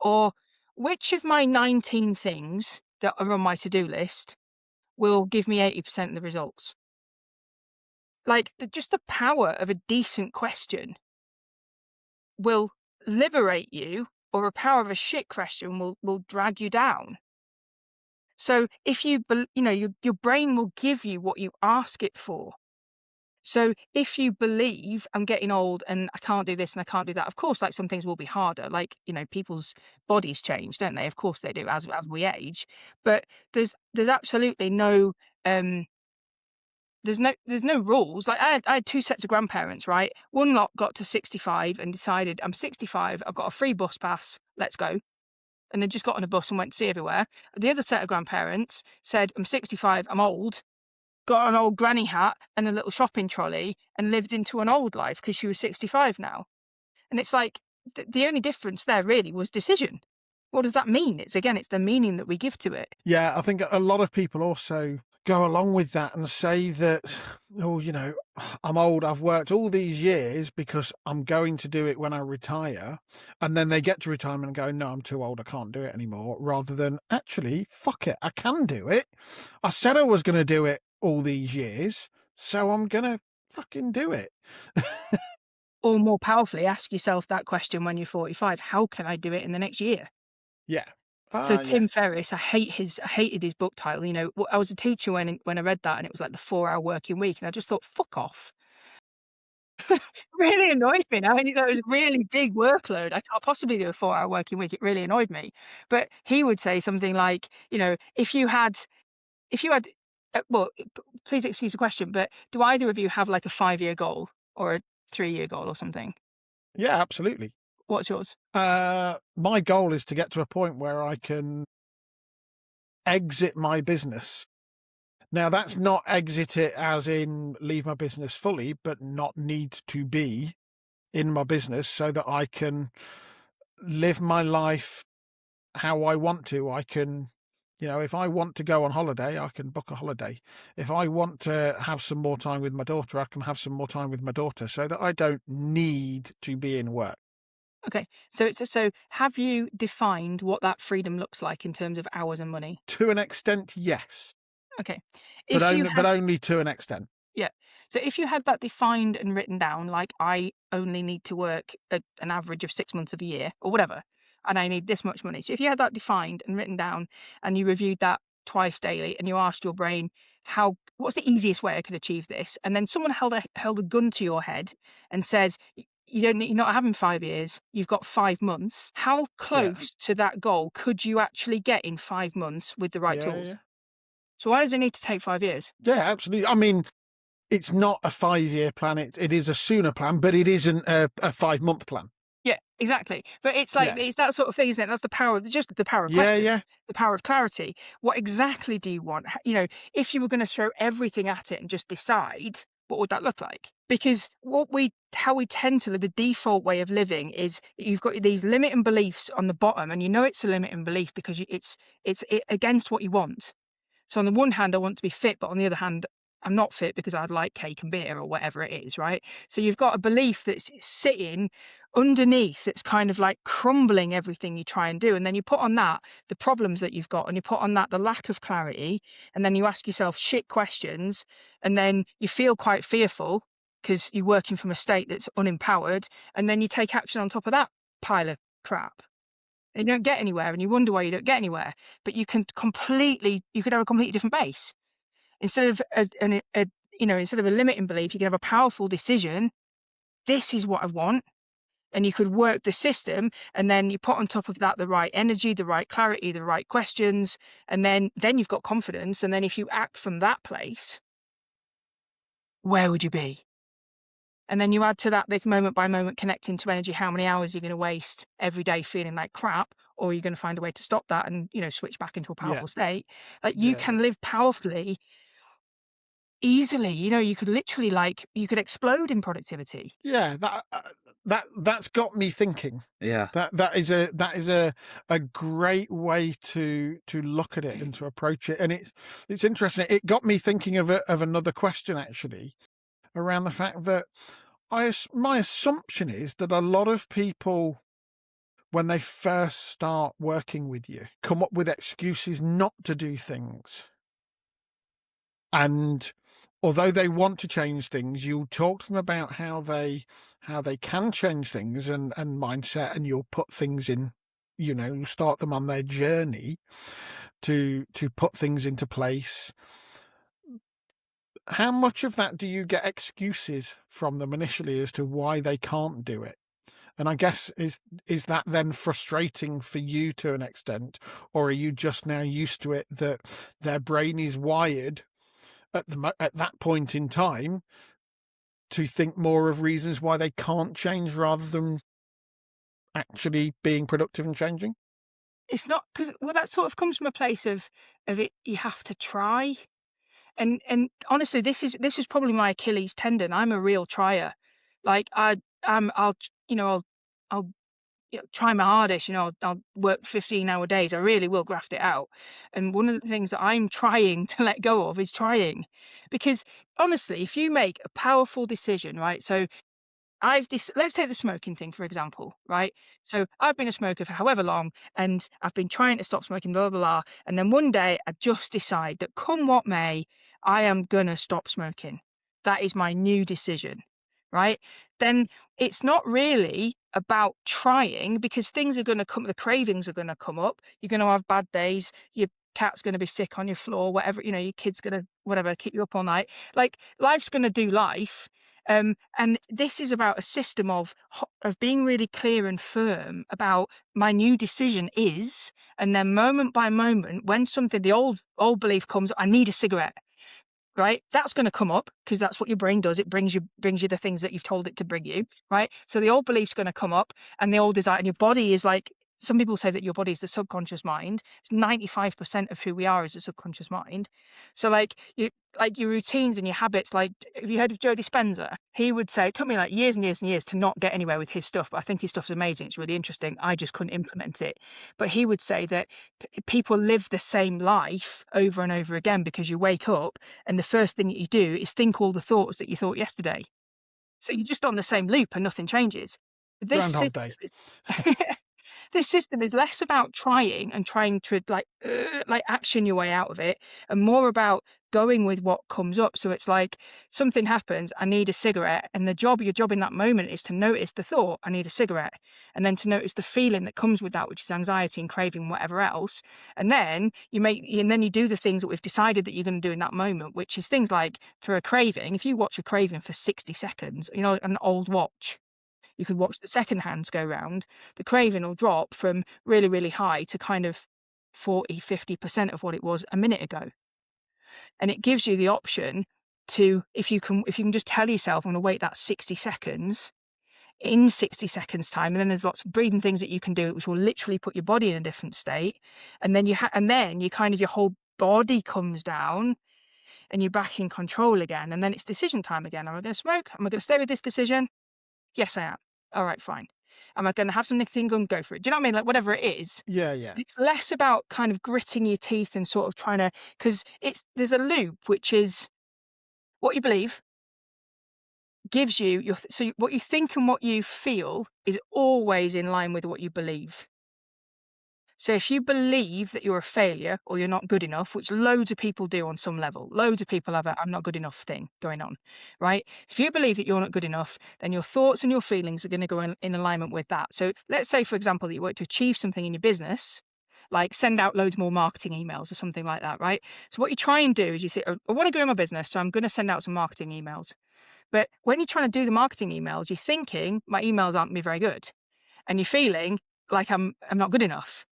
Or which of my 19 things that are on my to-do list will give me 80% of the results? Like, just the power of a decent question will liberate you, or a power of a shit question will drag you down. So if your brain will give you what you ask it for. So if you believe I'm getting old and I can't do this and I can't do that, of course, like some things will be harder. Like, people's bodies change, don't they? Of course they do as we age. But there's absolutely no there's no rules. Like I had two sets of grandparents, right? One lot got to 65 and decided, I'm 65, I've got a free bus pass, let's go. And they just got on a bus and went to see everywhere. The other set of grandparents said, I'm 65, I'm old, got an old granny hat and a little shopping trolley and lived into an old life because she was 65 now. And it's like the only difference there really was decision. What does that mean? It's the meaning that we give to it. Yeah, I think a lot of people also go along with that and say that, I'm old, I've worked all these years because I'm going to do it when I retire. And then they get to retirement and go, no, I'm too old, I can't do it anymore. Rather than, actually, fuck it, I can do it. I said I was going to do it all these years, so I'm going to fucking do it. Or more powerfully, ask yourself that question when you're 45. How can I do it in the next year? Yeah. So Tim Ferriss, I hated his book title. I was a teacher when I read that, and it was like the 4-hour working week, and I just thought, fuck off. Really annoyed me. Now I knew that was a really big workload. I can't possibly do a 4-hour working week. It really annoyed me. But he would say something like, if you had, well, please excuse the question, but do either of you have like a 5-year goal or a 3-year goal or something? Yeah, absolutely. What's yours? My goal is to get to a point where I can exit my business. Now, that's not exit it as in leave my business fully, but not need to be in my business so that I can live my life how I want to. I can, if I want to go on holiday, I can book a holiday. If I want to have some more time with my daughter, I can have some more time with my daughter so that I don't need to be in work. Okay. So have you defined what that freedom looks like in terms of hours and money? To an extent, yes, Okay. but If you had only to an extent. Yeah. So if you had that defined and written down, like I only need to work an average of 6 months of a year or whatever, and I need this much money. So if you had that defined and written down and you reviewed that twice daily and you asked your brain, what's the easiest way I could achieve this? And then someone held a gun to your head and said, you're not having 5 years, you've got 5 months. How Yeah. close to that goal could you actually get in 5 months with the right Yeah, tools? yeah. So why does it need to take 5 years? Yeah, absolutely. I mean, it's not a 5-year plan. It is a sooner plan, but it isn't a 5-month plan. Yeah, exactly. But it's like, Yeah. it's that sort of thing, isn't it? That's the power of just the power of Yeah, questions, yeah. the power of clarity. What exactly do you want? You know, if you were going to throw everything at it and just decide, what would that look like? Because how we tend to live, the default way of living is you've got these limiting beliefs on the bottom, and you know it's a limiting belief because it's against what you want. So on the one hand, I want to be fit, but on the other hand, I'm not fit because I'd like cake and beer or whatever it is, right? So you've got a belief that's sitting underneath that's kind of like crumbling everything you try and do. And then you put on that the problems that you've got, and you put on that the lack of clarity, and then you ask yourself shit questions, and then you feel quite fearful because you're working from a state that's unempowered, and then you take action on top of that pile of crap. And you don't get anywhere, and you wonder why you don't get anywhere. But you could have a completely different base. Instead of instead of a limiting belief, you can have a powerful decision. This is what I want, and you could work the system, and then you put on top of that the right energy, the right clarity, the right questions, and then you've got confidence. And then if you act from that place, where would you be? And then you add to that this moment by moment connecting to energy, how many hours you're going to waste every day feeling like crap, or you're going to find a way to stop that and, switch back into a powerful state. Like you Yeah, can yeah. live powerfully, easily. You could literally you could explode in productivity. Yeah, that's got me thinking. Yeah. That is a great way to look at it and to approach it. And it's interesting. It got me thinking of another question actually, around the fact that my assumption is that a lot of people, when they first start working with you, come up with excuses not to do things. And although they want to change things, you'll talk to them about how they can change things and mindset, and you'll put things in, you start them on their journey to put things into place. How much of that do you get excuses from them initially as to why they can't do it? And I guess is that then frustrating for you to an extent, or are you just now used to it that their brain is wired at that point in time to think more of reasons why they can't change rather than actually being productive and changing? It's not because that sort of comes from a place of it. You have to try, and honestly, this is probably my Achilles tendon. I'm a real trier. Like I'll I'll try my hardest. I'll work 15-hour days. I really will graft it out. And one of the things that I'm trying to let go of is trying, because honestly, if you make a powerful decision, right? So let's take the smoking thing, for example, right? So I've been a smoker for however long, and I've been trying to stop smoking, blah, blah, blah. And then one day I just decide that come what may, I am going to stop smoking. That is my new decision, right? Then it's not really about trying, because things are going to come, the cravings are going to come up. You're going to have bad days. Your cat's going to be sick on your floor, whatever, your kid's going to, whatever, keep you up all night. Like life's going to do life. And this is about a system of being really clear and firm about my new decision is, and then moment by moment, when the old belief comes, I need a cigarette, right? That's going to come up because that's what your brain does. It brings you the things that you've told it to bring you, right? So the old belief's going to come up, and the old desire, and your body is like, some people say that your body is the subconscious mind. It's 95% of who we are is a subconscious mind. So your routines and your habits, like, have you heard of Joe Dispenza? He would say, it took me like years and years and years to not get anywhere with his stuff, but I think his stuff's amazing. It's really interesting. I just couldn't implement it. But he would say that people live the same life over and over again because you wake up and the first thing that you do is think all the thoughts that you thought yesterday. So you're just on the same loop and nothing changes. This Groundhog system Day. is this system is less about trying to like action your way out of it, and more about going with what comes up. So it's like something happens, I need a cigarette, and your job in that moment is to notice the thought, I need a cigarette, and then to notice the feeling that comes with that, which is anxiety and craving, whatever else. And then you do the things that we've decided that you're going to do in that moment, which is things like, for a craving, if you watch a craving for 60 seconds, an old watch, you could watch the second hands go round, the craving will drop from really, really high to kind of 40-50% of what it was a minute ago. And it gives you the option to, if you can just tell yourself, I'm going to wait that 60 seconds, in 60 seconds time, and then there's lots of breathing things that you can do which will literally put your body in a different state, and then your whole body comes down and you're back in control again, and then it's decision time again. Am I going to smoke? Am I going to stay with this decision? Yes, I am. All right, fine. Am I going to have some nicotine gum? Go for it. Do you know what I mean? Like, whatever it is. Yeah, yeah. It's less about kind of gritting your teeth and sort of trying to, because there's a loop, which is what you believe gives you so what you think and what you feel is always in line with what you believe. So if you believe that you're a failure or you're not good enough, which loads of people do on some level, loads of people have a I'm not good enough thing going on, right? If you believe that you're not good enough, then your thoughts and your feelings are going to go in alignment with that. So let's say, for example, that you want to achieve something in your business, like send out loads more marketing emails or something like that, right? So what you try and do is you say, I want to grow my business, so I'm going to send out some marketing emails. But when you're trying to do the marketing emails, you're thinking, my emails aren't going to be very good. And you're feeling like I'm not good enough.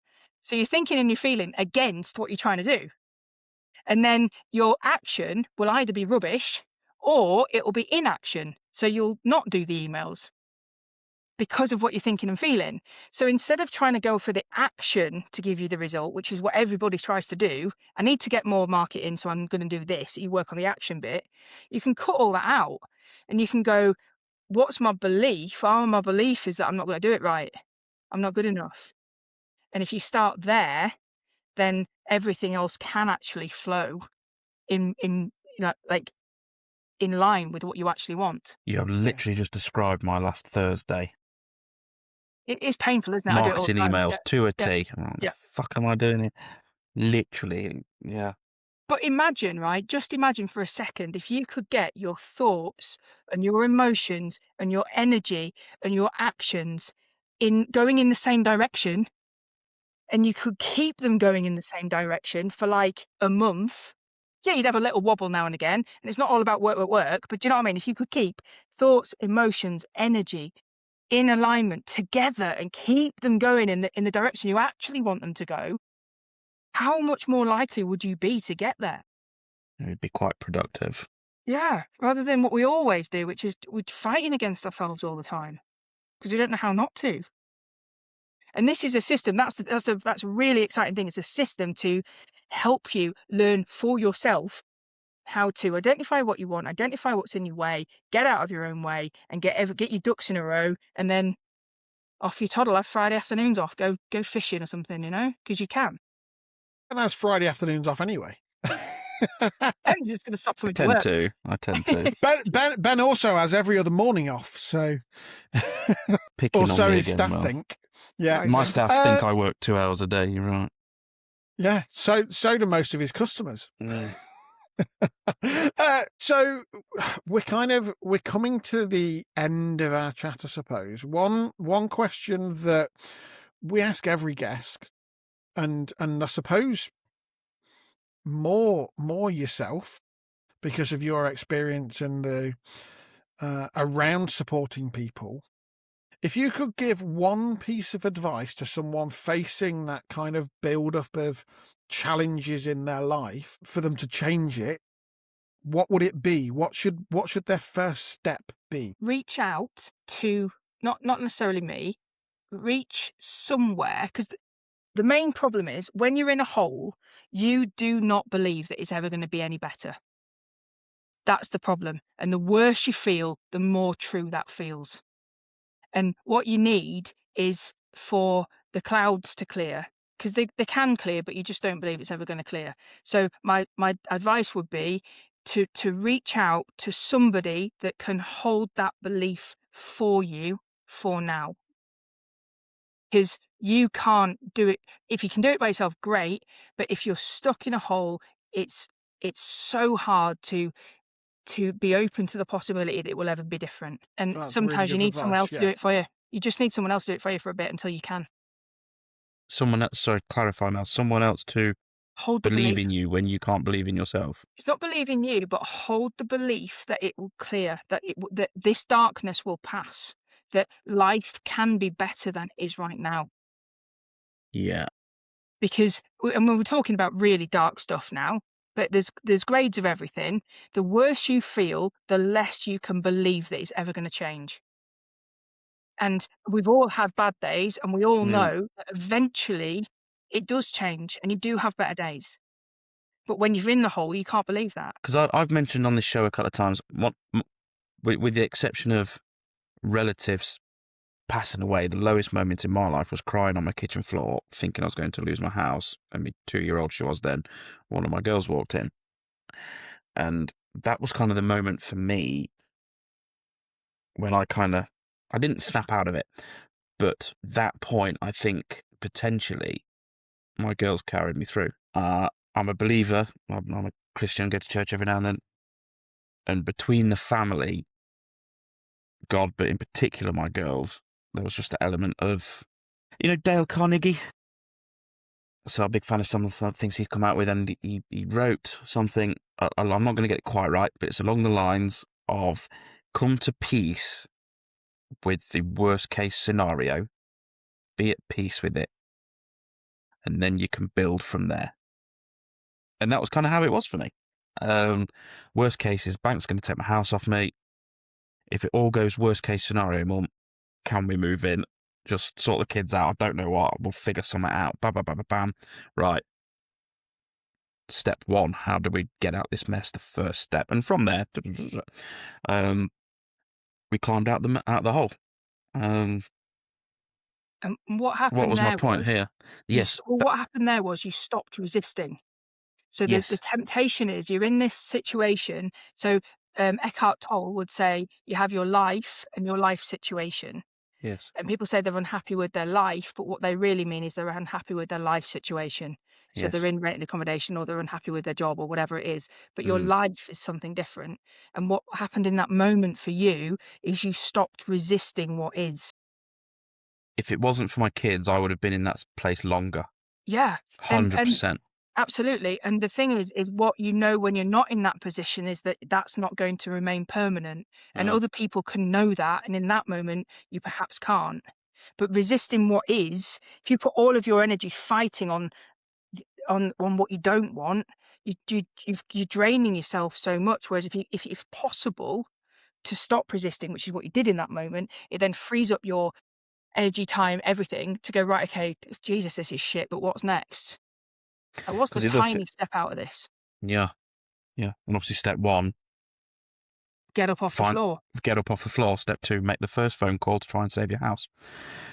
So you're thinking and you're feeling against what you're trying to do. And then your action will either be rubbish or it will be inaction. So you'll not do the emails because of what you're thinking and feeling. So instead of trying to go for the action to give you the result, which is what everybody tries to do, I need to get more marketing, so I'm going to do this. You work on the action bit. You can cut all that out and you can go, what's my belief? My belief is that I'm not going to do it right. I'm not good enough. And if you start there, then everything else can actually flow in like in line with what you actually want. You have literally just described my last Thursday. It is painful, isn't it? I do it all the Marketing time. emails to a T. Yeah. What the fuck am I doing it? Literally, yeah. But imagine, right? Just imagine for a second if you could get your thoughts and your emotions and your energy and your actions going in the same direction, and you could keep them going in the same direction for like a month. Yeah, you'd have a little wobble now and again, and it's not all about work, but do you know what I mean? If you could keep thoughts, emotions, energy in alignment together and keep them going in the direction you actually want them to go, how much more likely would you be to get there? It would be quite productive. Yeah, rather than what we always do, which is we're fighting against ourselves all the time because we don't know how not to. And this is a system. That's a really exciting thing. It's a system to help you learn for yourself how to identify what you want, identify what's in your way, get out of your own way, and get your ducks in a row, and then off you toddle. Have Friday afternoons off. Go fishing or something, because you can. And that's Friday afternoons off anyway. I'm just going to stop coming to I work. tend to. Ben also has every other morning off, so Picking or on so me his again, staff Mel. think. Yeah, Sorry. My staff think I work 2 hours a day. You're right. yeah. So do most of his customers. Yeah. So we're coming to the end of our chat, I suppose. One question that we ask every guest, and I suppose more yourself because of your experience and the around supporting people. If you could give one piece of advice to someone facing that kind of build-up of challenges in their life for them to change it, what would it be? What should their first step be? Reach out to not necessarily me. Reach somewhere, because the main problem is when you're in a hole, you do not believe that it's ever going to be any better. That's the problem. And the worse you feel, the more true that feels. And what you need is for the clouds to clear, because they can clear, but you just don't believe it's ever going to clear. So my advice would be to reach out to somebody that can hold that belief for you for now. Because you can't do it. If you can do it by yourself, great. But if you're stuck in a hole, it's so hard to be open to the possibility that it will ever be different. And That's really sometimes you good need someone advice. else to do it for you. You just need someone else to do it for you for a bit until you can. Someone else, sorry, clarify now. Someone else to Hold the believe belief. in you when you can't believe in yourself. It's not believe in you, but hold the belief that it will clear, that that this darkness will pass, that life can be better than it is right now. Yeah. Because and we're talking about really dark stuff now, but there's grades of everything. The worse you feel, the less you can believe that it's ever going to change. And we've all had bad days, and we all Yeah. know that eventually it does change, and you do have better days. But when you're in the hole, you can't believe that. Because I've mentioned on this show a couple of times, with the exception of relatives passing away, the lowest moment in my life was crying on my kitchen floor, thinking I was going to lose my house. And my 2-year-old she was then, one of my girls walked in. And that was kind of the moment for me when I didn't snap out of it. But that point, I think, potentially, my girls carried me through. I'm a believer. I'm a Christian, go to church every now and then. And between the family, God, but in particular my girls, there was just an element of, Dale Carnegie. So I'm a big fan of some of the things he's come out with, and he wrote something, I'm not going to get it quite right, but it's along the lines of come to peace with the worst case scenario, be at peace with it, and then you can build from there. And that was kind of how it was for me. Worst case is bank's going to take my house off me. If it all goes worst case scenario, Mum, can we move in? Just sort the kids out. I don't know what. We'll figure something out. Bam, bam, bam, bam, bam. Right. Step one, how do we get out this mess? The first step. And from there, we climbed out the hole. And what happened What was my there point was, here? Yes. what happened there was you stopped resisting. So Yes. the temptation is you're in this situation. So Eckhart Tolle would say you have your life and your life situation. Yes. And people say they're unhappy with their life, but what they really mean is they're unhappy with their life situation. So Yes. they're in rented accommodation, or they're unhappy with their job, or whatever it is. But your life is something different. And what happened in that moment for you is you stopped resisting what is. If it wasn't for my kids, I would have been in that place longer. Yeah. And 100%. absolutely. And the thing is what you know when you're not in that position is that that's not going to remain permanent. And Yeah. other people can know that. And in that moment, you perhaps can't. But resisting what is, if you put all of your energy fighting on what you don't want, you're draining yourself so much. Whereas if it's possible to stop resisting, which is what you did in that moment, it then frees up your energy, time, everything to go, right, okay, Jesus, this is shit, but what's next? Like, what's the 'Cause the other tiny step out of this? Yeah. Yeah. And obviously step one, Get up off the floor. get up off the floor. Step two, make the first phone call to try and save your house.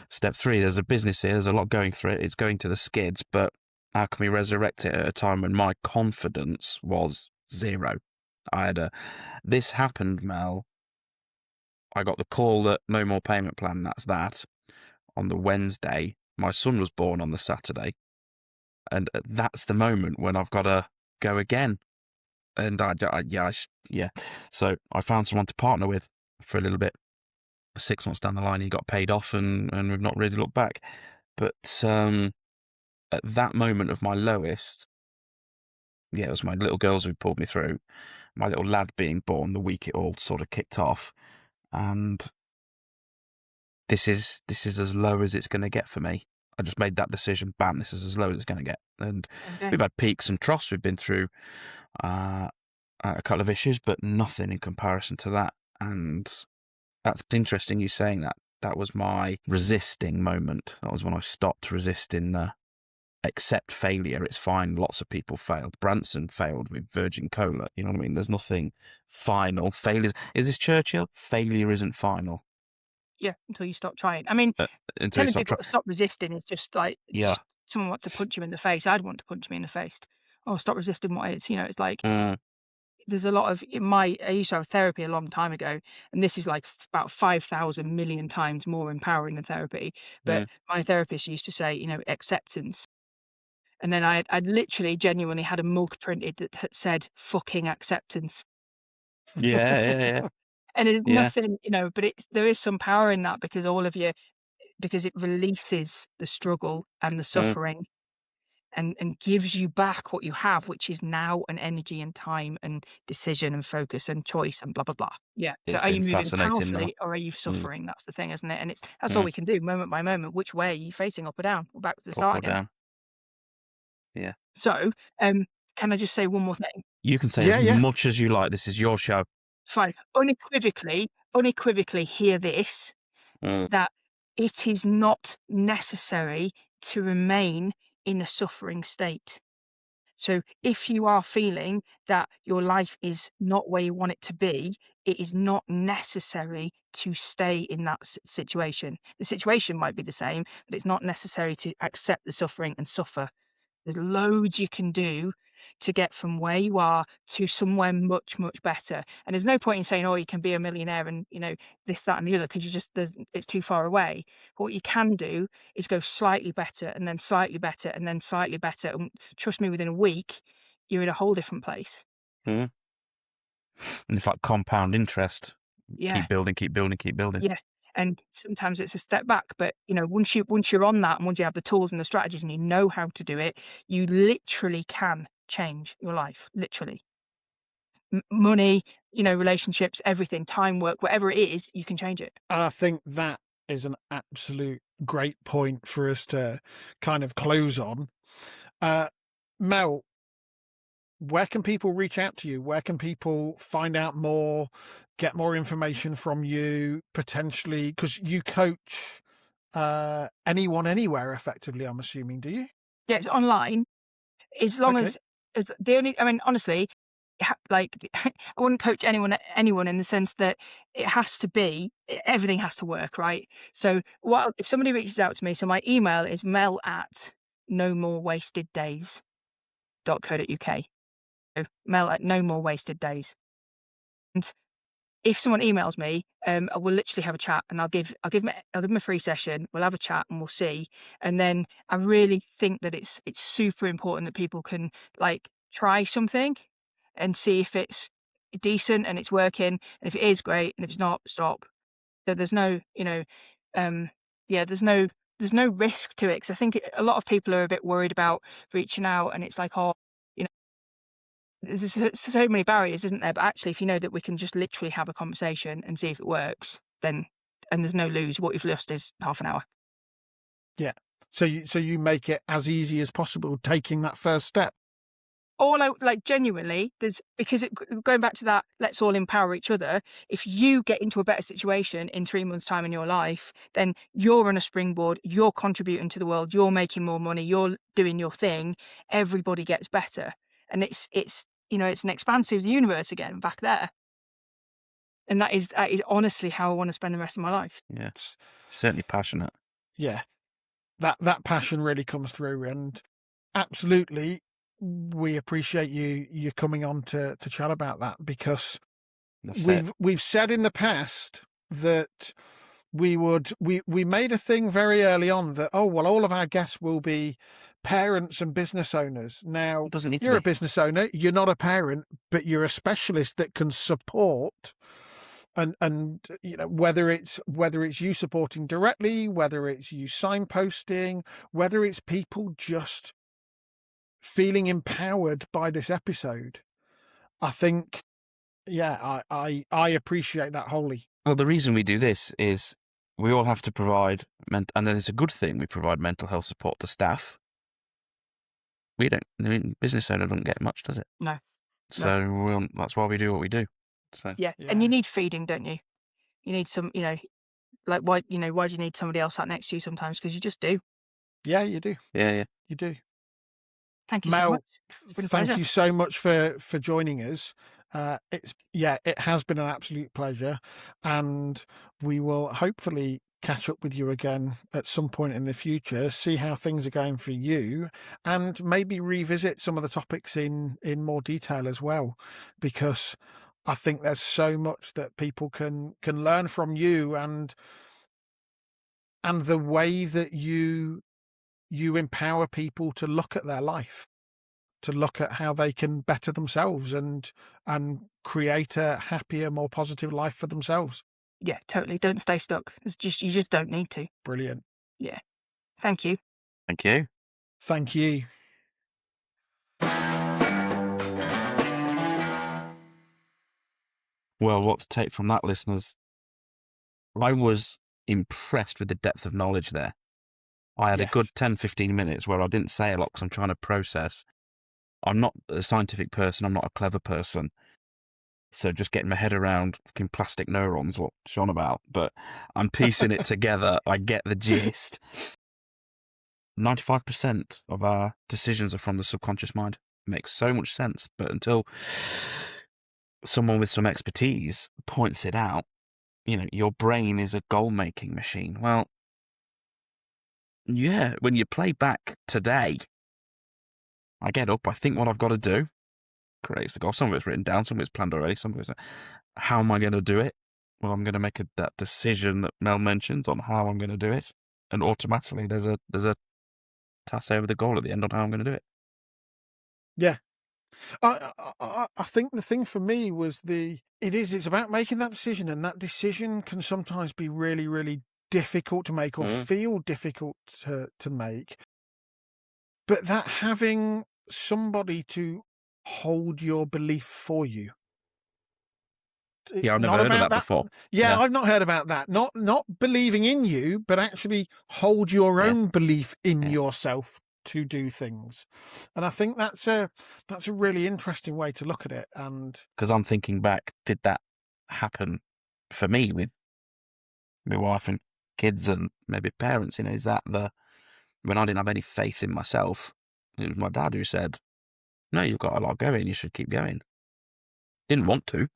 Step three, there's a business here. There's a lot going through it. It's going to the skids, but how can we resurrect it at a time when my confidence was zero? This happened, Mel. I got the call that no more payment plan. That's that. On the Wednesday, my son was born on the Saturday. And that's the moment when I've got to go again. And yeah. So I found someone to partner with for a little bit. 6 months down the line, he got paid off, and we've not really looked back. But at that moment of my lowest, yeah, it was my little girls who pulled me through. My little lad being born the week it all sort of kicked off, and this is as low as it's going to get for me. I just made that decision. Bam! This is as low as it's going to get. And we've had peaks and troughs. We've been through a couple of issues, but nothing in comparison to that. And that's interesting you saying that. That was my resisting moment. That was when I stopped resisting the accept failure. It's fine. Lots of people failed. Branson failed with Virgin Cola. You know what I mean? There's nothing final. Failure. Is this Churchill? Failure isn't final. Yeah, until you stop trying. I mean, telling people to stop resisting is just like, someone wants to punch you in the face. I'd want to punch me in the face. Oh, stop resisting what is. It's like, there's a lot of I used to have therapy a long time ago, and this is like about 5,000 million times more empowering than therapy. But my therapist used to say, acceptance. And then I'd literally genuinely had a mug printed that said fucking acceptance. Yeah. And it is Yeah. nothing, but there is some power in that, because because it releases the struggle and the suffering, and gives you back what you have, which is now and energy and time and decision and focus and choice and blah blah blah. Yeah. So It's are you been moving fascinating, powerfully, or are you suffering? That's the thing, isn't it? And that's all Mm. we can do, moment by moment. Which way are you facing, up or down, or back to the Up start or again? down. Yeah. So, can I just say one more thing? You can say Yeah, as yeah. much as you like. This is your show. Fine. Unequivocally hear this, that it is not necessary to remain in a suffering state. So if you are feeling that your life is not where you want it to be, it is not necessary to stay in that situation. The situation might be the same, but it's not necessary to accept the suffering and suffer. There's loads you can do to get from where you are to somewhere much, much better. And there's no point in saying, oh, you can be a millionaire and, this, that, and the other, because it's too far away. But what you can do is go slightly better, and then slightly better, and then slightly better. And trust me, within a week, you're in a whole different place. And it's like compound interest. Yeah. Keep building, keep building, keep building. Yeah. And sometimes it's a step back, but once you're on that, and once you have the tools and the strategies and you know how to do it, you literally can change your life. Literally, money, relationships, everything, time, work, whatever it is, you can change it. And I think that is an absolute great point for us to kind of close on. Mel, where can people reach out to you? Where can people find out more, get more information from you, potentially? Because you coach anyone, anywhere, effectively, I'm assuming, do you? Yeah, it's online. As long Okay. as the only, honestly, like I wouldn't coach anyone in the sense that it has to be, everything has to work, right? So if somebody reaches out to me, so my email is mel@nomorewasteddays.co.uk. So mel@nomorewasteddays. And if someone emails me, I will literally have a chat, and I'll give them a free session. We'll have a chat and we'll see. And then I really think that it's super important that people can try something and see if it's decent and it's working. And if it is, great. And if it's not, stop. So there's no, there's no risk to it. Because I think a lot of people are a bit worried about reaching out, and it's like, oh, there's so many barriers, isn't there? But actually, if you know that we can just literally have a conversation and see if it works, then, and there's no lose, what you've lost is half an hour. Yeah. So you make it as easy as possible, taking that first step. Or genuinely, going back to that, let's all empower each other. If you get into a better situation in 3 months' time in your life, then you're on a springboard, you're contributing to the world, you're making more money, you're doing your thing, everybody gets better. And it's an expansive universe again back there. And that is honestly how I want to spend the rest of my life. Yeah, it's certainly passionate. Yeah, that passion really comes through, and absolutely, we appreciate you coming on to chat about that, because we've said in the past that we made a thing very early on that, oh well, all of our guests will be parents and business owners. Now, you're a business owner, you're not a parent, but you're a specialist that can support. And whether it's you supporting directly, whether it's you signposting, whether it's people just feeling empowered by this episode, I think, yeah, I appreciate that wholly. Well, the reason we do this is we all have to provide, and then it's a good thing we provide mental health support to staff. We don't. Business owner doesn't get much, does it? No. So that's why we do what we do. So yeah, and you need feeding, don't you? You need some, why do you need somebody else sat next to you sometimes? Because you just do. Yeah, you do. Yeah, you do. Thank you Mel, so much. It's been a thank pleasure. you so much for joining us. It has been an absolute pleasure, and we will hopefully catch up with you again at some point in the future, see how things are going for you, and maybe revisit some of the topics in more detail as well, because I think there's so much that people can learn from you, and the way that you empower people to look at their life, to look at how they can better themselves and create a happier, more positive life for themselves. Yeah, totally. Don't stay stuck. You just don't need to. Brilliant. Yeah. Thank you. Thank you. Thank you. Well, what to take from that, listeners? I was impressed with the depth of knowledge there. I had a good 10, 15 minutes where I didn't say a lot because I'm trying to process. I'm not a scientific person. I'm not a clever person. So just getting my head around fucking plastic neurons, what Sean about, but I'm piecing it together. I get the gist. 95% of our decisions are from the subconscious mind. It makes so much sense. But until someone with some expertise points it out, your brain is a goal-making machine. Well, yeah, when you play back today, I get up, I think what I've got to do, creates the goal. Some of it's written down, some of it's planned already, some of it's, how am I going to do it? Well, I'm going to make that decision that Mel mentions on how I'm going to do it, and automatically there's a task over the goal at the end on how I'm going to do it. Yeah. I think the thing for me was it's about making that decision, and that decision can sometimes be really, really difficult to make, or feel difficult to make. But that having somebody to hold your belief for you. Yeah, I've never heard of that before. Yeah, I've not heard about that. Not believing in you, but actually hold your own belief in yourself to do things. And I think that's a really interesting way to look at it. And because I'm thinking back, did that happen for me with my wife and kids and maybe parents? Is that when I didn't have any faith in myself, it was my dad who said, no, you've got a lot going, you should keep going. Didn't want to.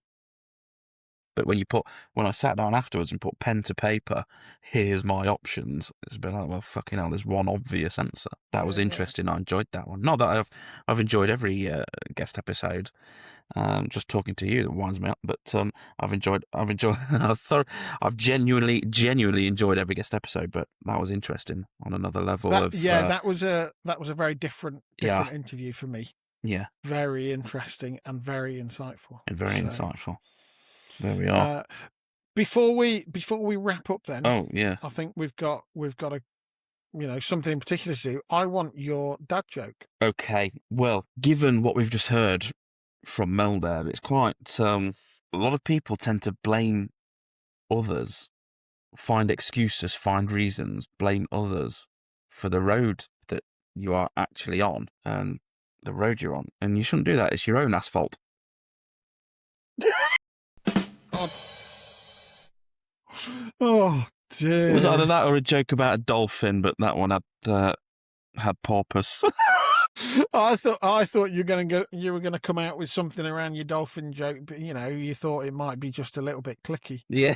But when I sat down afterwards and put pen to paper, here's my options, it's been like, well, fucking hell, there's one obvious answer. That was interesting. I enjoyed that one. Not that I've enjoyed every guest episode. Just talking to you that winds me up. But I've genuinely enjoyed every guest episode. But that was interesting on another level. That was a very different interview for me. Yeah, very interesting and very insightful. Insightful. There we are. Before we wrap up, then. Oh yeah. I think we've got a something in particular to do. I want your dad joke. Okay. Well, given what we've just heard from Mel there, it's quite a lot of people tend to blame others, find excuses, find reasons, blame others for the road that you are actually on and the road you're on. And you shouldn't do that. It's your own asphalt. Oh dear! It was either that or a joke about a dolphin, but that one had porpoise. I thought you were gonna come out with something around your dolphin joke, but you thought it might be just a little bit clicky. Yeah.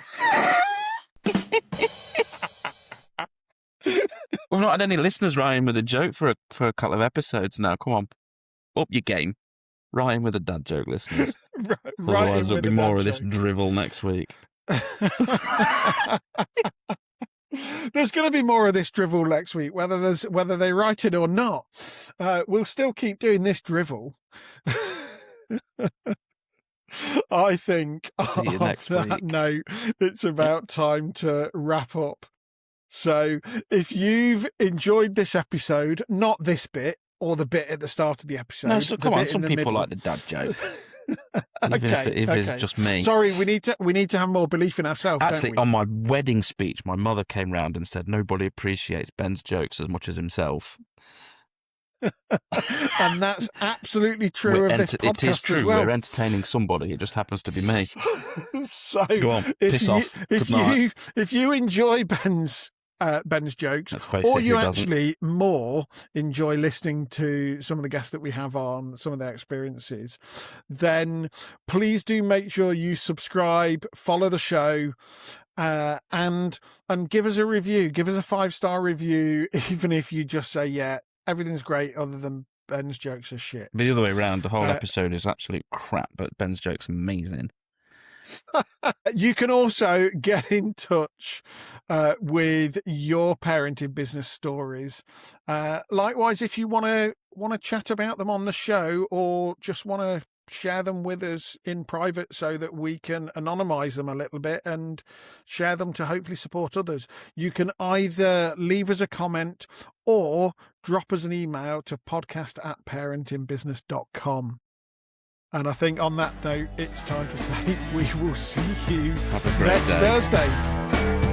We've not had any listeners writing with a joke for a couple of episodes now. Come on, up your game. Writing with a dad joke, listeners. Otherwise, there'll be more of this drivel next week. There's going to be more of this drivel next week, whether they write it or not. We'll still keep doing this drivel. I think See you next week. No, it's about time to wrap up. So if you've enjoyed this episode, not this bit or the bit at the start of the episode. No, so come on, some people like the dad joke. Even if it's just me. Sorry, we need to have more belief in ourselves. Actually, don't we? on my wedding speech, my mother came round and said nobody appreciates Ben's jokes as much as himself. And that's absolutely true of this podcast. It is true. As well. We're entertaining somebody. It just happens to be me. So go on, piss off. If you enjoy Ben's Ben's jokes, Let's face or it, you who doesn't? actually more enjoy listening to some of the guests that we have on, some of their experiences, then please do make sure you subscribe, follow the show, and give us a review. Give us a 5-star review, even if you just say, yeah, everything's great other than Ben's jokes are shit. The other way around, the whole episode is absolute crap, but Ben's joke's amazing. You can also get in touch with your parenting business stories. Likewise, if you want to chat about them on the show, or just want to share them with us in private so that we can anonymize them a little bit and share them to hopefully support others, you can either leave us a comment or drop us an email to podcast@parentingbusiness.com. And I think on that note, it's time to say we will see you Have a great next day. Thursday.